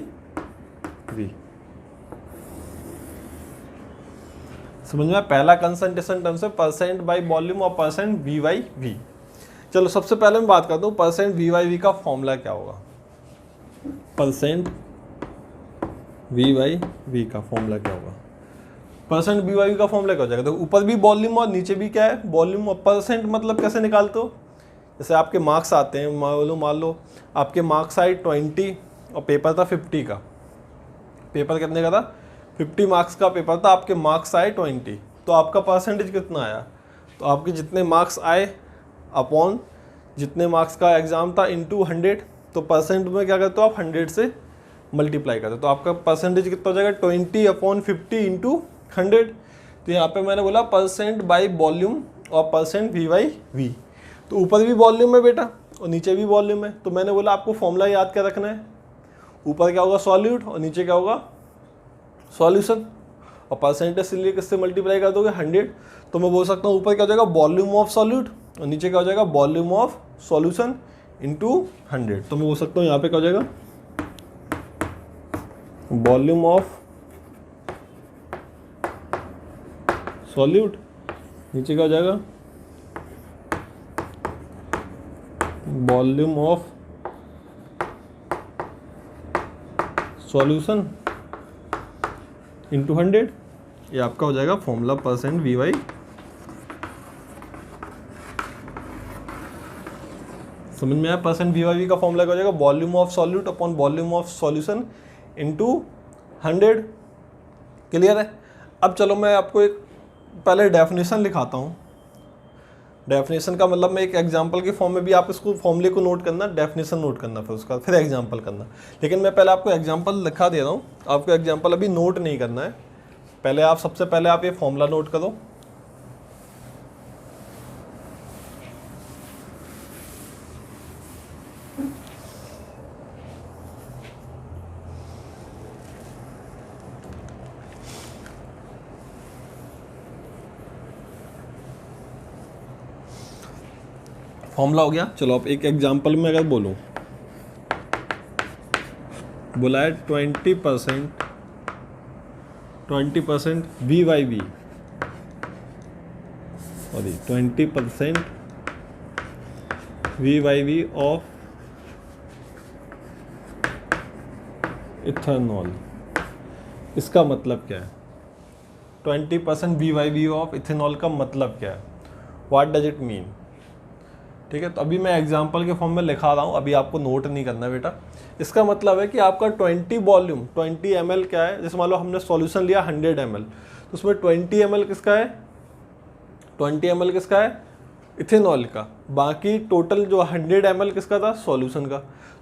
समझ में? पहला कंसंट्रेशन टर्म से परसेंट बाई वॉल्यूम और परसेंट V/V। चलो सबसे पहले मैं बात करता हूँ परसेंट V/V का फॉर्मूला क्या होगा। परसेंट V/V का फॉर्मूला क्या होगा? परसेंट V/V का फॉर्मूला क्या हो जाएगा? तो ऊपर भी वॉल्यूम और नीचे भी क्या है, वॉल्यूम। और परसेंट मतलब कैसे निकालते हो, जैसे आपके मार्क्स आते हैं, मान लो आपके मार्क्स आए 20 और पेपर था 50 का। पेपर कितने का था? 50 मार्क्स का पेपर था, आपके मार्क्स आए 20, तो आपका परसेंटेज कितना आया? तो आपके जितने मार्क्स आए अपॉन जितने मार्क्स का एग्ज़ाम था इंटू 100। तो परसेंट में क्या करते हो आप, 100 से मल्टीप्लाई करते हो, तो आपका परसेंटेज कितना हो जाएगा, 20/50 इंटू 100। तो यहाँ पे मैंने बोला परसेंट बाई वॉल्यूम और परसेंट V/V। तो ऊपर भी वॉल्यूम है बेटा और नीचे भी वॉल्यूम है, तो मैंने बोला आपको फॉर्मूला याद क्या रखना है, ऊपर क्या होगा सॉल्यूट और नीचे क्या होगा सॉल्यूशन। और परसेंटेज से लिए किससे मल्टीप्लाई कर दोगे, 100। तो मैं बोल सकता हूँ ऊपर क्या हो जाएगा वॉल्यूम ऑफ सॉल्यूट और नीचे क्या हो जाएगा वॉल्यूम ऑफ सॉल्यूशन इंटू 100। तो मैं बोल सकता हूँ यहाँ पे क्या हो जाएगा वॉल्यूम ऑफ सॉल्यूट, नीचे क्या हो जाएगा वॉल्यूम ऑफ सॉल्यूशन इंटू 100। ये आपका हो जाएगा फॉर्मूला परसेंट V/V। समझ में आया? परसेंट V/V का फॉर्मूला क्या हो जाएगा, volume of solute upon volume of solution into 100। Clear है? अब चलो मैं आपको एक पहले डेफिनेशन लिखाता हूँ। डेफिनेशन का मतलब मैं एक एग्जांपल के फॉर्म में भी आप इसको फॉर्मूले को नोट करना, डेफिनेशन नोट करना, फिर उसका फिर एग्जांपल करना। लेकिन मैं पहले आपको एग्जांपल लिखा दे रहा हूँ, आपको एग्जांपल अभी नोट नहीं करना है। पहले आप सबसे पहले आप ये फॉर्मूला नोट करो। फॉर्मूला हो गया। चलो अब एक एग्जांपल में अगर बोलूँ, बोला है 20% V/V, sorry 20% V/V of ethanol. इसका मतलब क्या है? 20% V/V ऑफ इथेनॉल का मतलब क्या है? What does it mean? ठीक है, तो अभी मैं एग्जांपल के फॉर्म में लिखा रहा हूँ, अभी आपको नोट नहीं करना है बेटा। इसका मतलब है कि आपका 20 वॉल्यूम 20 ml क्या है, जैसे मान लो हमने सॉल्यूशन लिया 100 ml, तो उसमें 20 ml किसका है, 20 ml किसका है इथेनॉल का। बाकी टोटल जो 100 ml किसका था, सॉल्यूशन का।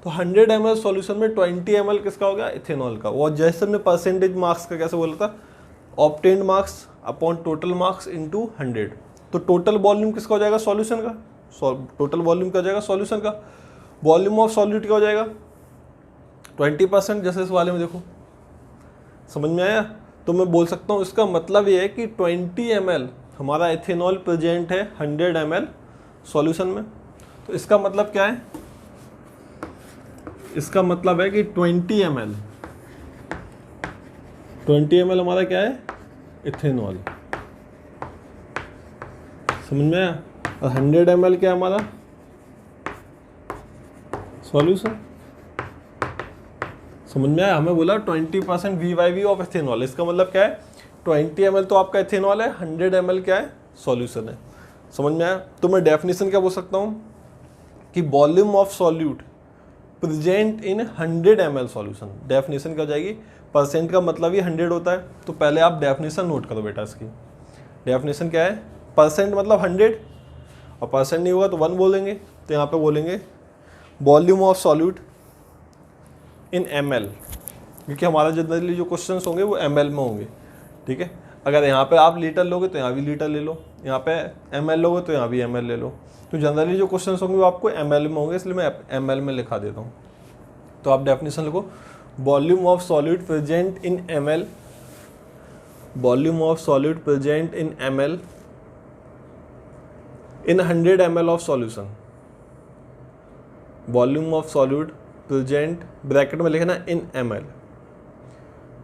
तो 100 ml सॉल्यूशन में 20 ml किसका हो गया, इथेनॉल का। वो जैसे हमने परसेंटेज मार्क्स का कैसे बोला था, obtained marks upon total marks into 100। तो टोटल वॉल्यूम किसका हो जाएगा, सॉल्यूशन का। टोटल वॉल्यूम क्या हो जाएगा, सॉल्यूशन का। वॉल्यूम ऑफ सॉल्यूट क्या हो जाएगा, 20%। जैसे इस वाले में देखो, समझ में आया? तो मैं बोल सकता हूँ इसका मतलब ये है कि 20 ml हमारा इथेनॉल प्रेजेंट है 100 ml सॉल्यूशन में। तो इसका मतलब क्या है, इसका मतलब है कि 20 ml हमारा क्या है, इथेनॉल। समझ में आया? और 100 ml क्या है हमारा, सॉल्यूशन। समझ में आया? हमें बोला 20% V/V ऑफ इथेनॉल, इसका मतलब क्या है 20 ml तो आपका इथेनॉल है, 100 ml क्या है, सॉल्यूशन है। समझ में आया? तो मैं डेफिनेशन क्या बोल सकता हूँ कि volume of solute present in 100 ml solution. Definition क्या हो जाएगी, परसेंट का मतलब ही 100 होता है। तो पहले आप डेफिनेशन नोट करो बेटा इसकी। डेफिनेशन क्या है, परसेंट मतलब 100 और परसेंट नहीं होगा तो 1 बोलेंगे। तो यहाँ पे बोलेंगे volume of solute in ml, क्योंकि हमारा जनरली जो क्वेश्चंस होंगे वो ml में होंगे। ठीक है, अगर यहाँ पे आप लीटर लोगे तो यहाँ भी लीटर ले लो, यहाँ पे ml लोगे तो यहाँ भी ml ले लो। तो जनरली जो क्वेश्चंस होंगे वो आपको ml में होंगे, इसलिए मैं ml में लिखा देता हूँ। तो आप डेफिनेशन लिखो, volume of solute present in ml, volume of solute present in ml in 100 ml of solution, volume of solute present, bracket में लिखना इन ml,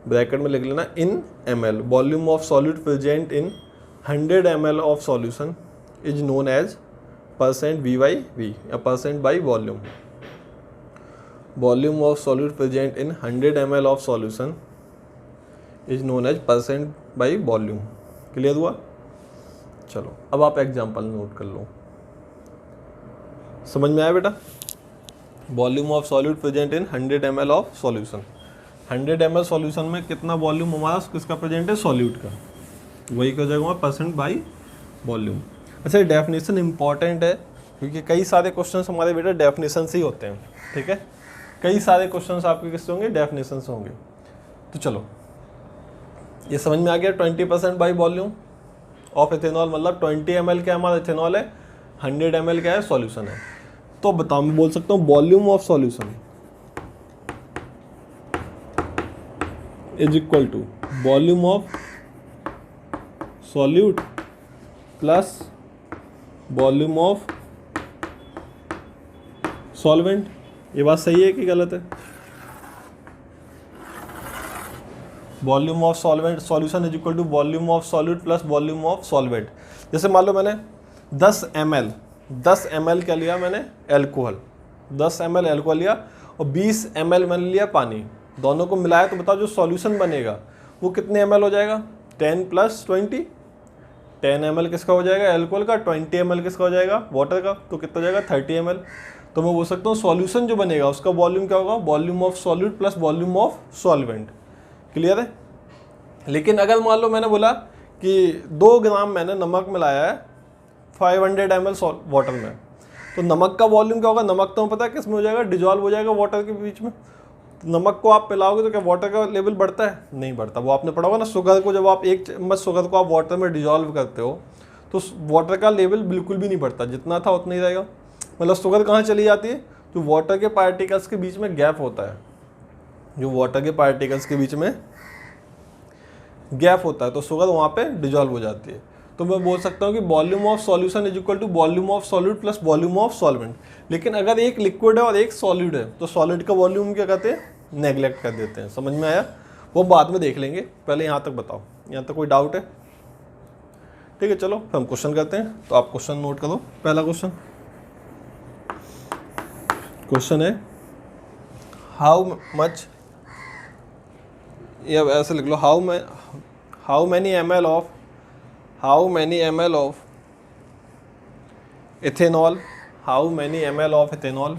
ब्रैकेट में लिख लेना in ml, volume of solute present in 100 ml of solution is known as percent V/V या percent by volume. Volume of solute present in 100 ml of solution is known as percent by volume. Clear हुआ? चलो अब आप example note कर लो। समझ में आया बेटा? Volume of solute present in 100 ml of solution, 100 ml solution में कितना वॉल्यूम हमारा किसका प्रेजेंट है? सॉल्यूट का, वही क्या हो जाएगा परसेंट बाई वॉल्यूम। अच्छा, डेफिनेशन इंपॉर्टेंट है क्योंकि कई सारे क्वेश्चंस हमारे बेटा डेफिनेशन से ही होते हैं। ठीक है, कई सारे क्वेश्चंस आपके किससे होंगे? डेफिनेशन से होंगे। तो चलो ये समझ में आ गया। 20% बाई वॉल्यूम ऑफ इथेनॉल, मतलब 20 ml क्या हमारा इथेनॉल है, 100 ml क्या है? सॉल्यूशन है। तो बताओ, मैं बोल सकता हूँ volume of solution is equal to volume of solute plus volume of solvent. ये बात सही है कि गलत है? Volume of solvent solution is equal to volume of solute plus volume of solvent. जैसे मान लो मैंने 10 ml क्या लिया मैंने? एल्कोहल, 10 ml एल्कोहल लिया और 20 ml मैंने लिया पानी, दोनों को मिलाया तो बताओ जो सॉल्यूशन बनेगा वो कितने ml हो जाएगा? 10 + 20, 10 ml किसका हो जाएगा? एल्कोहल का। 20 ml किसका हो जाएगा? वाटर का। तो कितना हो जाएगा? 30 ml। तो मैं बोल सकता हूँ सॉल्यूशन जो बनेगा उसका वॉल्यूम क्या होगा? Volume of solute plus volume of solvent. Clear है? लेकिन अगर मान लो मैंने बोला कि 2 ग्राम मैंने नमक मिलाया है 500 ml वाटर में, तो नमक का वॉल्यूम क्या होगा? नमक तो पता है किस में हो जाएगा? डिजॉल्व हो जाएगा वाटर के बीच में। नमक को आप पिलाओगे तो क्या वाटर का लेवल बढ़ता है? नहीं बढ़ता। वो आपने पढ़ा होगा ना, शुगर को जब आप 1 चम्मच शुगर को आप वाटर में डिजॉल्व करते हो तो वाटर का लेवल बिल्कुल भी नहीं बढ़ता, जितना था उतना ही रहेगा। मतलब शुगर कहाँ चली जाती है? जो वाटर के पार्टिकल्स के बीच में गैप होता है, जो वाटर के पार्टिकल्स के बीच में गैप होता है तो शुगर वहाँ पे डिजॉल्व हो जाती है। तो मैं बोल सकता हूँ कि volume of solution is equal to volume of solute plus volume of solvent. लेकिन अगर एक लिक्विड है और एक सॉलिड है तो सॉलिड का वॉल्यूम क्या कहते हैं? नेग्लेक्ट कर देते हैं। समझ में आया? वो बाद में देख लेंगे, पहले यहाँ तक बताओ। यहाँ तक कोई डाउट है? ठीक है, चलो फिर हम क्वेश्चन करते हैं। तो आप क्वेश्चन नोट करो। पहला क्वेश्चन है हाउ मच, या ऐसे लिख लो, how many ml of ethanol, how many ml of ethanol.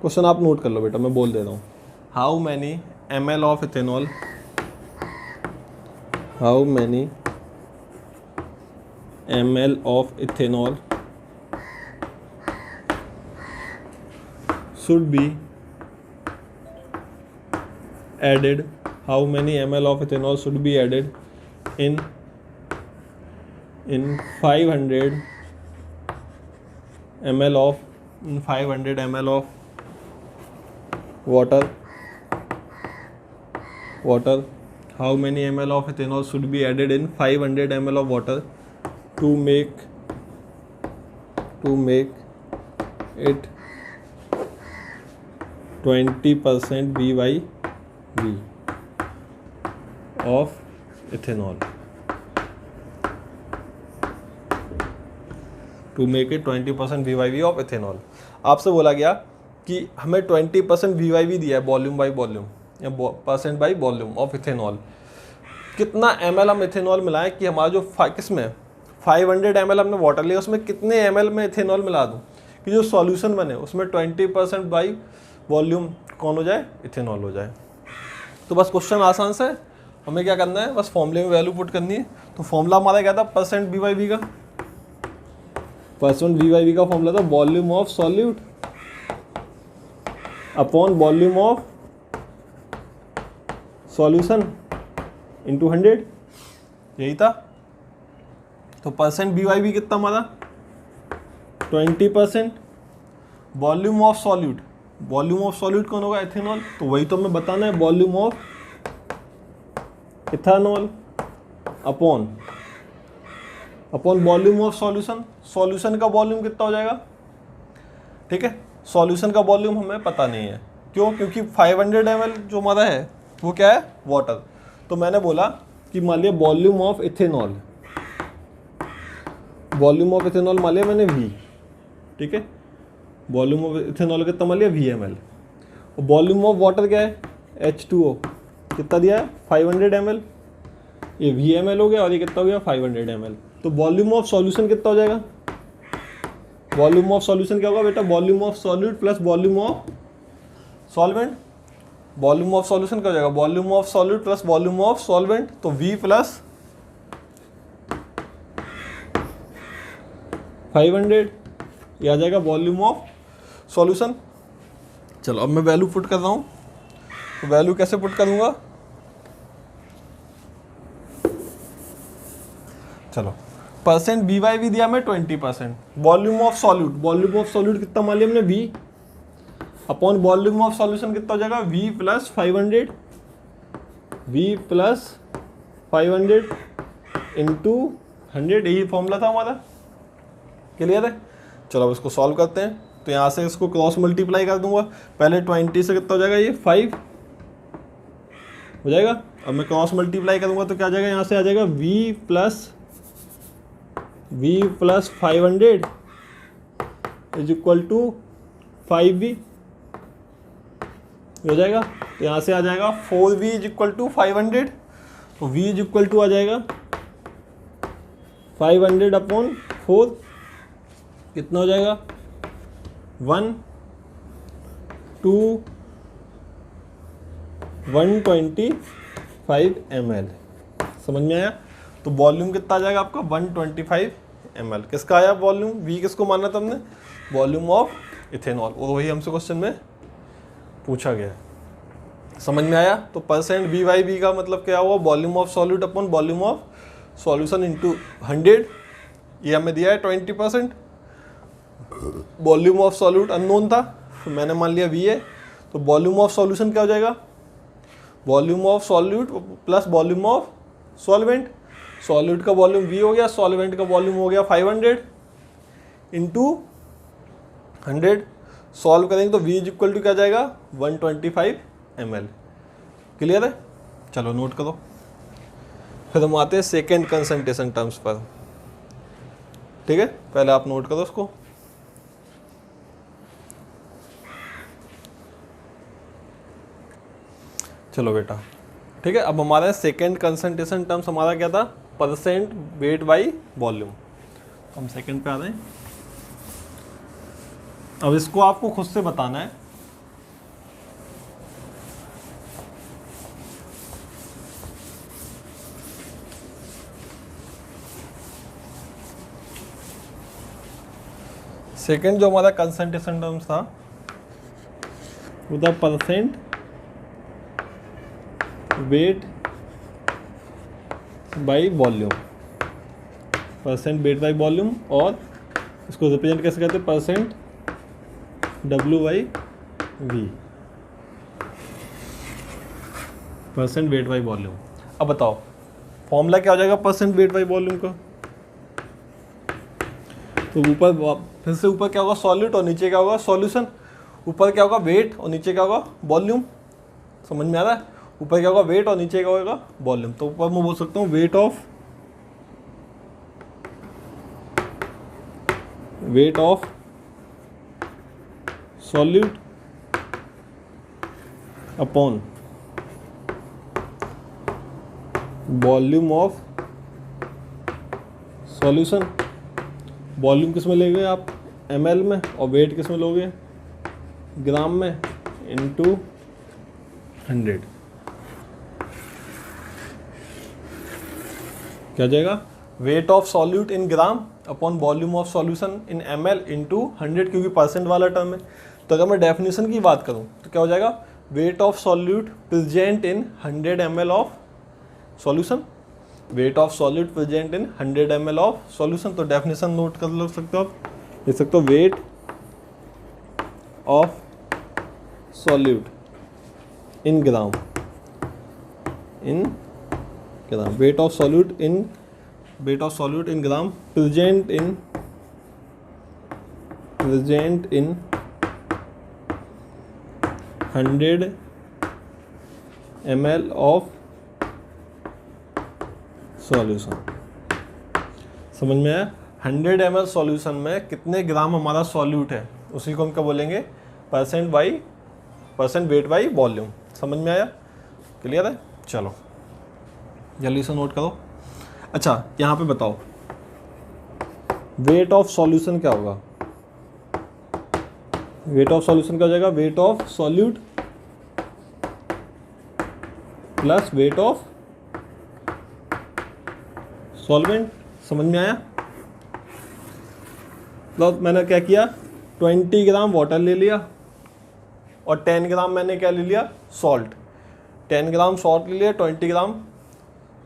Question आप नोट कर लो बेटा, मैं बोल दे रहा हूँ। How many ml of ethanol, how many ml of ethanol should be added, how many ml of ethanol should be added in 500 ml of water, how many ml of ethanol should be added in 500 ml of water to make it 20% V/V of ethanol, to make it 20% V/V of ethanol। आपसे बोला गया कि हमें 20% V/V दिया है, volume by volume या percent by volume of ethanol. कितना ml हम इथेनॉल मिलाएं कि हमारा जो किसमें 500 ml हमने वाटर लिया, उसमें कितने ml में इथेनॉल मिला दूं कि जो सॉल्यूशन बने उसमें 20% बाई वॉल्यूम कौन हो जाए? इथेनॉल हो जाए। तो बस क्वेश्चन आसान से, हमें क्या करना है? बस फॉर्मूले में वैल्यू पुट करनी है। तो फॉर्मूला हमारा क्या था? परसेंट V/V का, परसेंट V/V का फॉर्मूला था volume of solute upon volume of solution into 100, यही था। तो परसेंट V/V कितना हमारा? 20%। Volume of solute, volume of solute कौन होगा? इथेनॉल। तो वही तो हमें बताना है, volume of ethanol upon upon volume of solution. Solution का वॉल्यूम कितना हो जाएगा, ठीक है। सॉल्यूशन का वॉल्यूम हमें पता नहीं है, क्यों, क्योंकि 500 ml जो हमारा है वो क्या है, वाटर। तो मैंने बोला कि मान लिया volume of ethanol, volume of ethanol मान लिया मैंने V, ठीक है। वॉल्यूम ऑफ इथेनॉल कितना मान लिया Vml, और वॉल्यूम ऑफ वाटर क्या है H2O, कितना दिया है 500 ml, ये Vml हो गया और ये कितना हो गया 500 ml। तो वॉल्यूम ऑफ सॉल्यूशन कितना हो जाएगा, वॉल्यूम ऑफ सॉल्यूशन क्या होगा बेटा, volume of solute plus volume of solvent. Volume of solution क्या हो जाएगा, volume of solute plus volume of solvent, तो V प्लस 500, ये आ जाएगा वॉल्यूम ऑफ सॉल्यूशन। चलो अब मैं वैल्यू पुट कर रहा हूँ, तो वैल्यू कैसे पुट करूँगा, चलो परसेंट BY दिया मैं 20%, volume of solute, volume of solute कितना मान लिया हमने V, upon volume of solution कितना हो जाएगा V plus 500, V plus 500 into 100, यही फॉर्मूला था हमारा, क्लियर है। चलो अब इसको सॉल्व करते हैं। तो यहाँ से इसको क्रॉस मल्टीप्लाई कर दूंगा, पहले 20 से कितना हो जाएगा, ये 5 हो जाएगा। अब मैं क्रॉस मल्टीप्लाई करूंगा तो क्या आ जाएगा, यहाँ से आ जाएगा V plus 500 is equal to 5V हो जाएगा। तो यहाँ से आ जाएगा 4V इज इक्वल टू 500, तो V इज इक्वल टू आ जाएगा 500 अपॉन 4, कितना हो जाएगा 125 ml, समझ में आया। तो वॉल्यूम कितना आ जाएगा आपका 125 ml, किसका आया वॉल्यूम, V किसको माना था हमने, वॉल्यूम ऑफ इथेनॉल, और वही हमसे क्वेश्चन में पूछा गया है, समझ में आया। तो परसेंट BY का मतलब क्या हुआ, volume of solute upon volume of solution into 100, ये हमें दिया है 20%। वॉल्यूम ऑफ सॉल्यूट अननोन था, तो मैंने मान लिया V है, तो वॉल्यूम ऑफ सॉल्यूशन क्या हो जाएगा, volume of solute plus volume of solvent. Solute का वॉल्यूम V हो गया, सॉल्वेंट का वॉल्यूम हो गया 500 इंटू 100, सॉल्व करेंगे तो V इज इक्वल टू क्या जाएगा 125 ml, क्लियर है। चलो नोट करो, फिर हम आते हैं सेकेंड कंसंट्रेशन टर्म्स पर, ठीक है। पहले आप नोट करो उसको, चलो बेटा, ठीक है। अब हमारा सेकेंड कंसंट्रेशन टर्म्स हमारा क्या था, परसेंट वेट बाई वॉल्यूम। हम सेकेंड पे आ रहे हैं। अब इसको आपको खुद से बताना है, सेकेंड जो हमारा कंसंट्रेशन टर्म्स था वो था percent weight by volume, percent weight by volume, और इसको रिप्रेजेंट कैसे करते हैं, percent W/V, percent weight by volume. अब बताओ फॉर्मूला क्या हो जाएगा परसेंट वेट बाई वॉल्यूम का, तो ऊपर फिर से ऊपर क्या होगा सॉल्यूट और नीचे क्या होगा सॉल्यूशन, ऊपर क्या होगा वेट और नीचे क्या होगा वॉल्यूम, समझ में आ रहा है। ऊपर क्या होगा वेट और नीचे क्या होगा वॉल्यूम, तो ऊपर मैं बोल सकता हूँ wait of solute upon volume of solution. Volume किस में लेंगे आप ml में, और वेट किस में लोगे ग्राम में, इंटू 100, क्या जाएगा weight of solute in gram upon volume of solution in ml into 100, क्योंकि परसेंट वाला टर्म है। तो अगर मैं डेफिनेशन की बात करूं तो क्या हो जाएगा weight of solute present in 100 ml of solution, wait of solute present in 100 ml of solution. तो डेफिनेशन नोट कर लो सकते हो आप, लिख सकते हो wait of solute in gram, wait of solute in wait of solute in gram present in 100 ml of solution. समझ में आया? 100 ml सॉल्यूशन में कितने ग्राम हमारा सॉल्यूट है, उसी को हम क्या बोलेंगे, परसेंट वेट बाई वॉल्यूम। समझ में आया? क्लियर है? चलो जल्दी से नोट करो। अच्छा यहाँ पे बताओ वेट ऑफ सॉल्यूशन क्या होगा? वेट ऑफ सॉल्यूशन क्या हो जाएगा? Weight of solute plus weight of solvent. समझ में आया? तो मैंने क्या किया, 20 ग्राम वाटर ले लिया और 10 ग्राम मैंने क्या ले लिया, सॉल्ट। 10 ग्राम सॉल्ट ले लिया, 20 ग्राम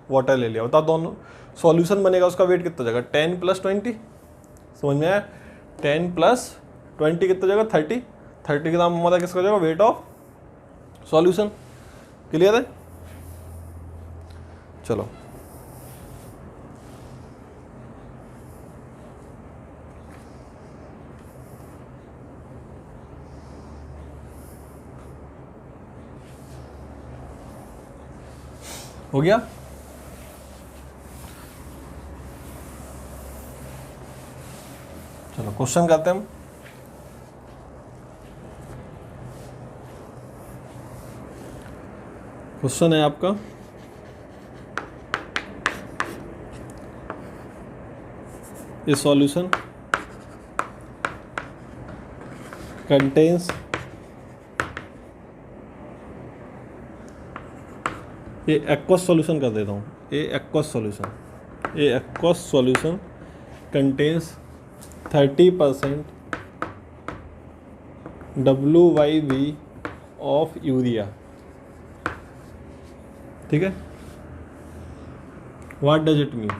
वाटर ले लिया। बताओ दोनों सॉल्यूशन बनेगा, उसका वेट कितना हो जाएगा? 10 + 20। समझ में आया? 10 + 20 कितना हो जाएगा? 30। 30 ग्राम हमारा किसका हो जाएगा? Weight of solution. क्लियर है? चलो हो गया? चलो क्वेश्चन करते हैं हम। क्वेश्चन है आपका, ये सॉल्यूशन कंटेन्स ये एक्वस सॉल्यूशन कर देता हूँ, ये aqueous solution contains 30% WYV of urea. ठीक है? What does it mean?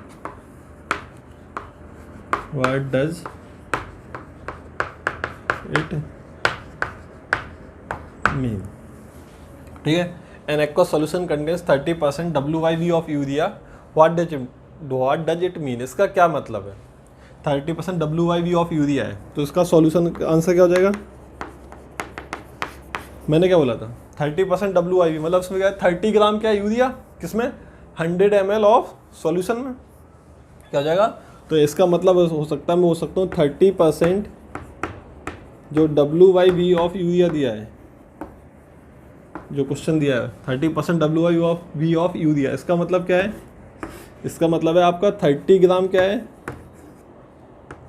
What does it mean? ठीक है? An aqueous solution contains 30% WYV of urea. What does it mean? इसका क्या मतलब है? 30% WYV ऑफ यूरिया है, तो इसका सॉल्यूशन आंसर क्या हो जाएगा? मैंने क्या बोला था? 30% WYV मतलब इसमें क्या है? 30 ग्राम क्या है यूरिया, किसमें? 100 ml ऑफ सॉल्यूशन में। क्या हो जाएगा? तो इसका मतलब हो सकता है, मैं हो सकता हूँ 30% जो WYV ऑफ यूरिया दिया है, जो क्वेश्चन दिया है 30% WYV ऑफ यूरिया, इसका मतलब क्या है? इसका मतलब है आपका 30 ग्राम क्या है?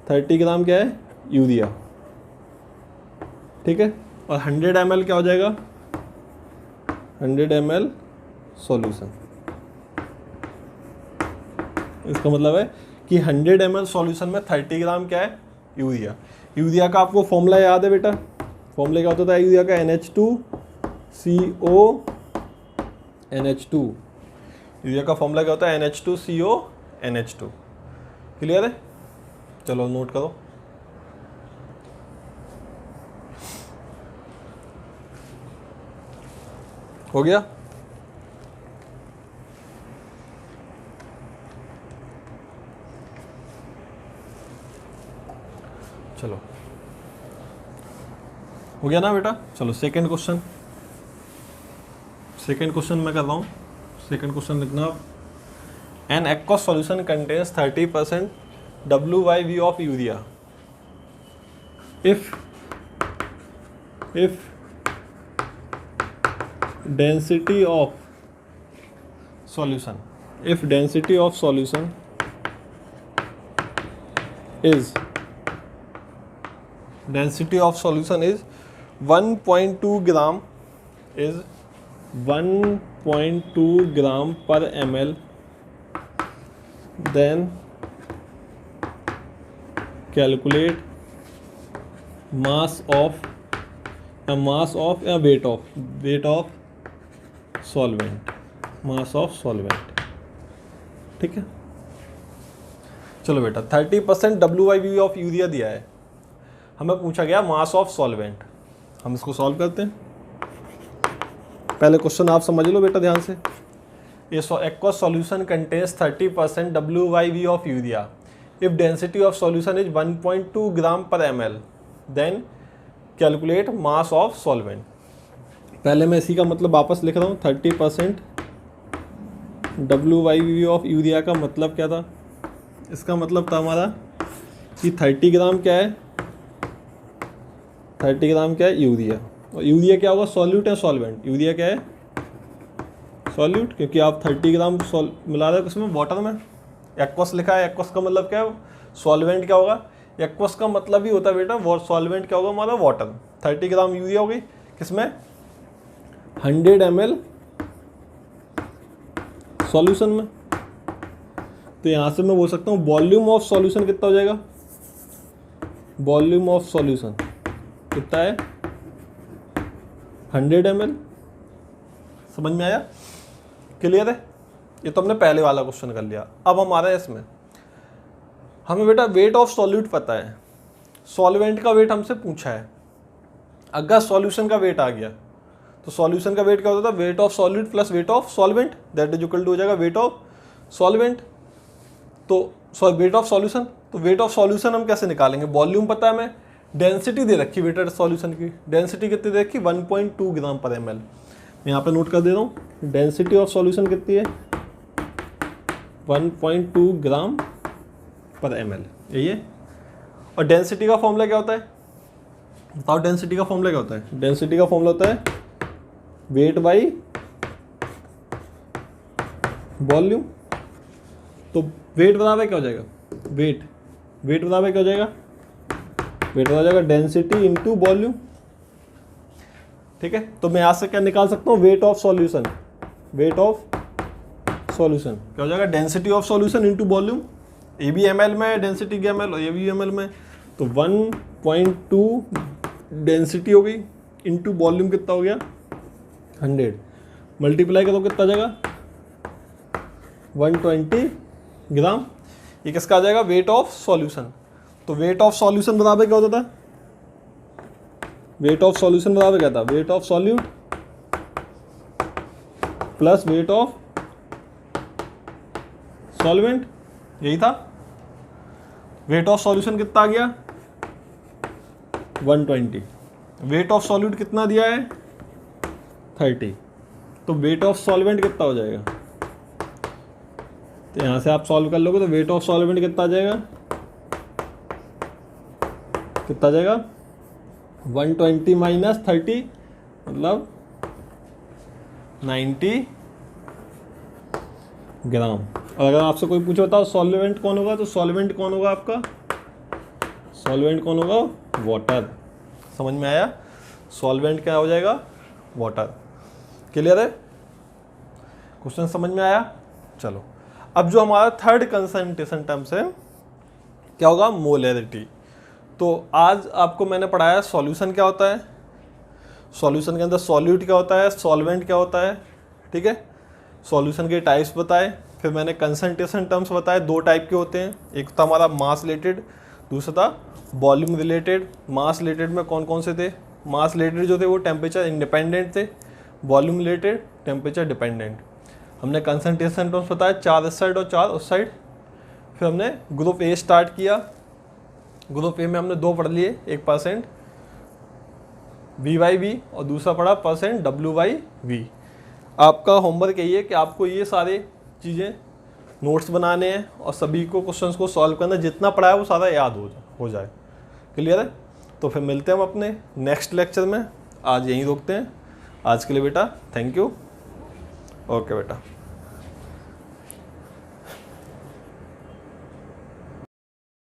30 ग्राम क्या है? यूरिया। ठीक है? और 100 ml क्या हो जाएगा? 100 ml सॉल्यूशन। इसका मतलब है कि 100 ml सॉल्यूशन में 30 ग्राम क्या है? यूरिया। यूरिया का आपको फॉर्मूला याद है बेटा? फॉर्मूला क्या होता था यूरिया का? NH2CO NH2। यूरिया का फॉर्मूला क्या होता है? NH2CO NH2। क्लियर है? चलो नोट करो। हो गया? चलो हो गया ना बेटा? चलो सेकंड क्वेश्चन मैं कर रहा हूँ। सेकंड क्वेश्चन लिखना आप। An aqueous solution contains 30% WYV of urea if density of solution is 1.2 gram per ml, then calculate weight of solvent, mass of solvent। ठीक है? चलो बेटा 30% WYV ऑफ यूरिया दिया है, हमें पूछा गया मास ऑफ सॉल्वेंट। हम इसको सॉल्व करते हैं। पहले क्वेश्चन आप समझ लो बेटा ध्यान से। aqueous solution contains 30% WYV of urea. If density of solution is 1.2 gram per ml, then calculate mass of solvent. पहले मैं इसी का मतलब वापस लिख रहा हूँ। 30% WYV ऑफ यूरिया का मतलब क्या था? इसका मतलब था हमारा कि 30 ग्राम क्या है, 30 ग्राम क्या है? यूरिया। और यूरिया क्या होगा? सॉल्यूट है सॉल्वेंट? यूरिया क्या है? सॉल्यूट, क्योंकि आप 30 ग्राम मिला रहे हो किसमें? वाटर में। एक्वस लिखा है, एक्वस का मतलब क्या है? सॉल्वेंट क्या होगा? एक्वस का मतलब ही होता है बेटा वो सॉल्वेंट क्या होगा हमारा? वाटर। 30 ग्राम यूरिया होगी किसमें? 100 ml सॉल्यूशन में। तो यहाँ से मैं बोल सकता हूँ वॉल्यूम ऑफ सॉल्यूशन कितना हो जाएगा? वॉल्यूम ऑफ सॉल्यूशन कितना है? 100 ml। समझ में आया? क्लियर है? ये तो हमने पहले वाला क्वेश्चन कर लिया। अब हमारा इसमें हमें बेटा वेट ऑफ सॉल्यूट पता है, सॉल्वेंट का वेट हमसे पूछा है। अगर सॉल्यूशन का वेट आ गया तो सॉल्यूशन का वेट क्या होता था? Weight of solute plus weight of solvent, that is equal to हो जाएगा वेट ऑफ सॉल्वेंट। तो वेट ऑफ सॉल्यूशन, तो वेट ऑफ सॉल्यूशन हम कैसे निकालेंगे? वॉल्यूम पता है हमें, डेंसिटी दे रखी बेटा सॉल्यूशन की। डेंसिटी कितनी दे रखी? 1.2 ग्राम पर ml। मैं यहाँ पे नोट कर दे रहा हूँ। डेंसिटी ऑफ सॉल्यूशन कितनी है? 1.2 ग्राम पर ml, यही है। और डेंसिटी का फॉर्मूला क्या होता है? बताओ डेंसिटी का फॉर्मूला क्या होता है? डेंसिटी का फॉर्मूला होता है वेट बाई वॉल्यूम। तो वेट बराबर क्या हो जाएगा? वेट बराबर क्या हो जाएगा? वेट बराबर हो जाएगा डेंसिटी इंटू वॉल्यूम। ठीक है, तो मैं यहाँ से क्या निकाल सकता हूँ? Wait of solution. Wait of solution क्या हो जाएगा? Density of solution into volume. ये भी ml में है, डेंसिटी की ml, और ये भी ml में। तो 1.2 डेंसिटी हो गई इंटू वॉल्यूम कितना हो गया? 100। मल्टीप्लाई करो कितना आ जाएगा? 120 ग्राम। ये किसका आ जाएगा? Weight of solution. तो वेट ऑफ सॉल्यूशन बराबर क्या होता था? वेट ऑफ सॉल्यूशन बराबर क्या था? Weight of solute plus weight of solvent, यही था। वेट ऑफ सॉल्यूशन कितना आ गया? 120। वेट ऑफ सॉल्यूट कितना दिया है? 30। तो वेट ऑफ सॉल्वेंट कितना हो जाएगा? तो यहाँ से आप सॉल्व कर लोगे तो वेट ऑफ सॉल्वेंट कितना आ जाएगा? कितना आ जाएगा? 120 माइनस 30 मतलब 90 ग्राम। और अगर आपसे कोई पूछे बताओ सॉल्वेंट कौन होगा, तो सॉल्वेंट कौन होगा आपका? सॉल्वेंट कौन होगा? वाटर। समझ में आया? सॉल्वेंट क्या हो जाएगा? वाटर। क्लियर है? क्वेश्चन समझ में आया? चलो, अब जो हमारा थर्ड कंसंट्रेशन टर्म्स है क्या होगा? मोलैरिटी। तो आज आपको मैंने पढ़ाया सॉल्यूशन क्या होता है, सॉल्यूशन के अंदर सॉल्यूट क्या होता है, सॉल्वेंट क्या होता है। ठीक है, सॉल्यूशन के टाइप्स बताए, फिर मैंने कंसंट्रेशन टर्म्स बताए। 2 टाइप के होते हैं, एक था हमारा मास रिलेटेड, दूसरा था वॉल्यूम रिलेटेड। मास रिलेटेड में कौन कौन से थे? मास रिलेटेड जो थे वो टेम्परेचर इंडिपेंडेंट थे, वॉल्यूम रिलेटेड टेम्परेचर डिपेंडेंट। हमने कंसंट्रेशन टर्म्स बताया, 4 इस साइड और 4 उस साइड। फिर हमने ग्रुप ए स्टार्ट किया। ग्रुप ए में हमने 2 पढ़ लिए, एक % V/V और दूसरा पढ़ा % W/V। आपका होमवर्क यही है कि आपको ये सारे चीज़ें नोट्स बनाने हैं और सभी को क्वेश्चंस को सॉल्व करना, जितना पढ़ा है वो सारा याद हो जाए। क्लियर है? तो फिर मिलते हैं हम अपने नेक्स्ट लेक्चर में। आज यहीं रोकते हैं आज के लिए बेटा। Thank you. ओके बेटा।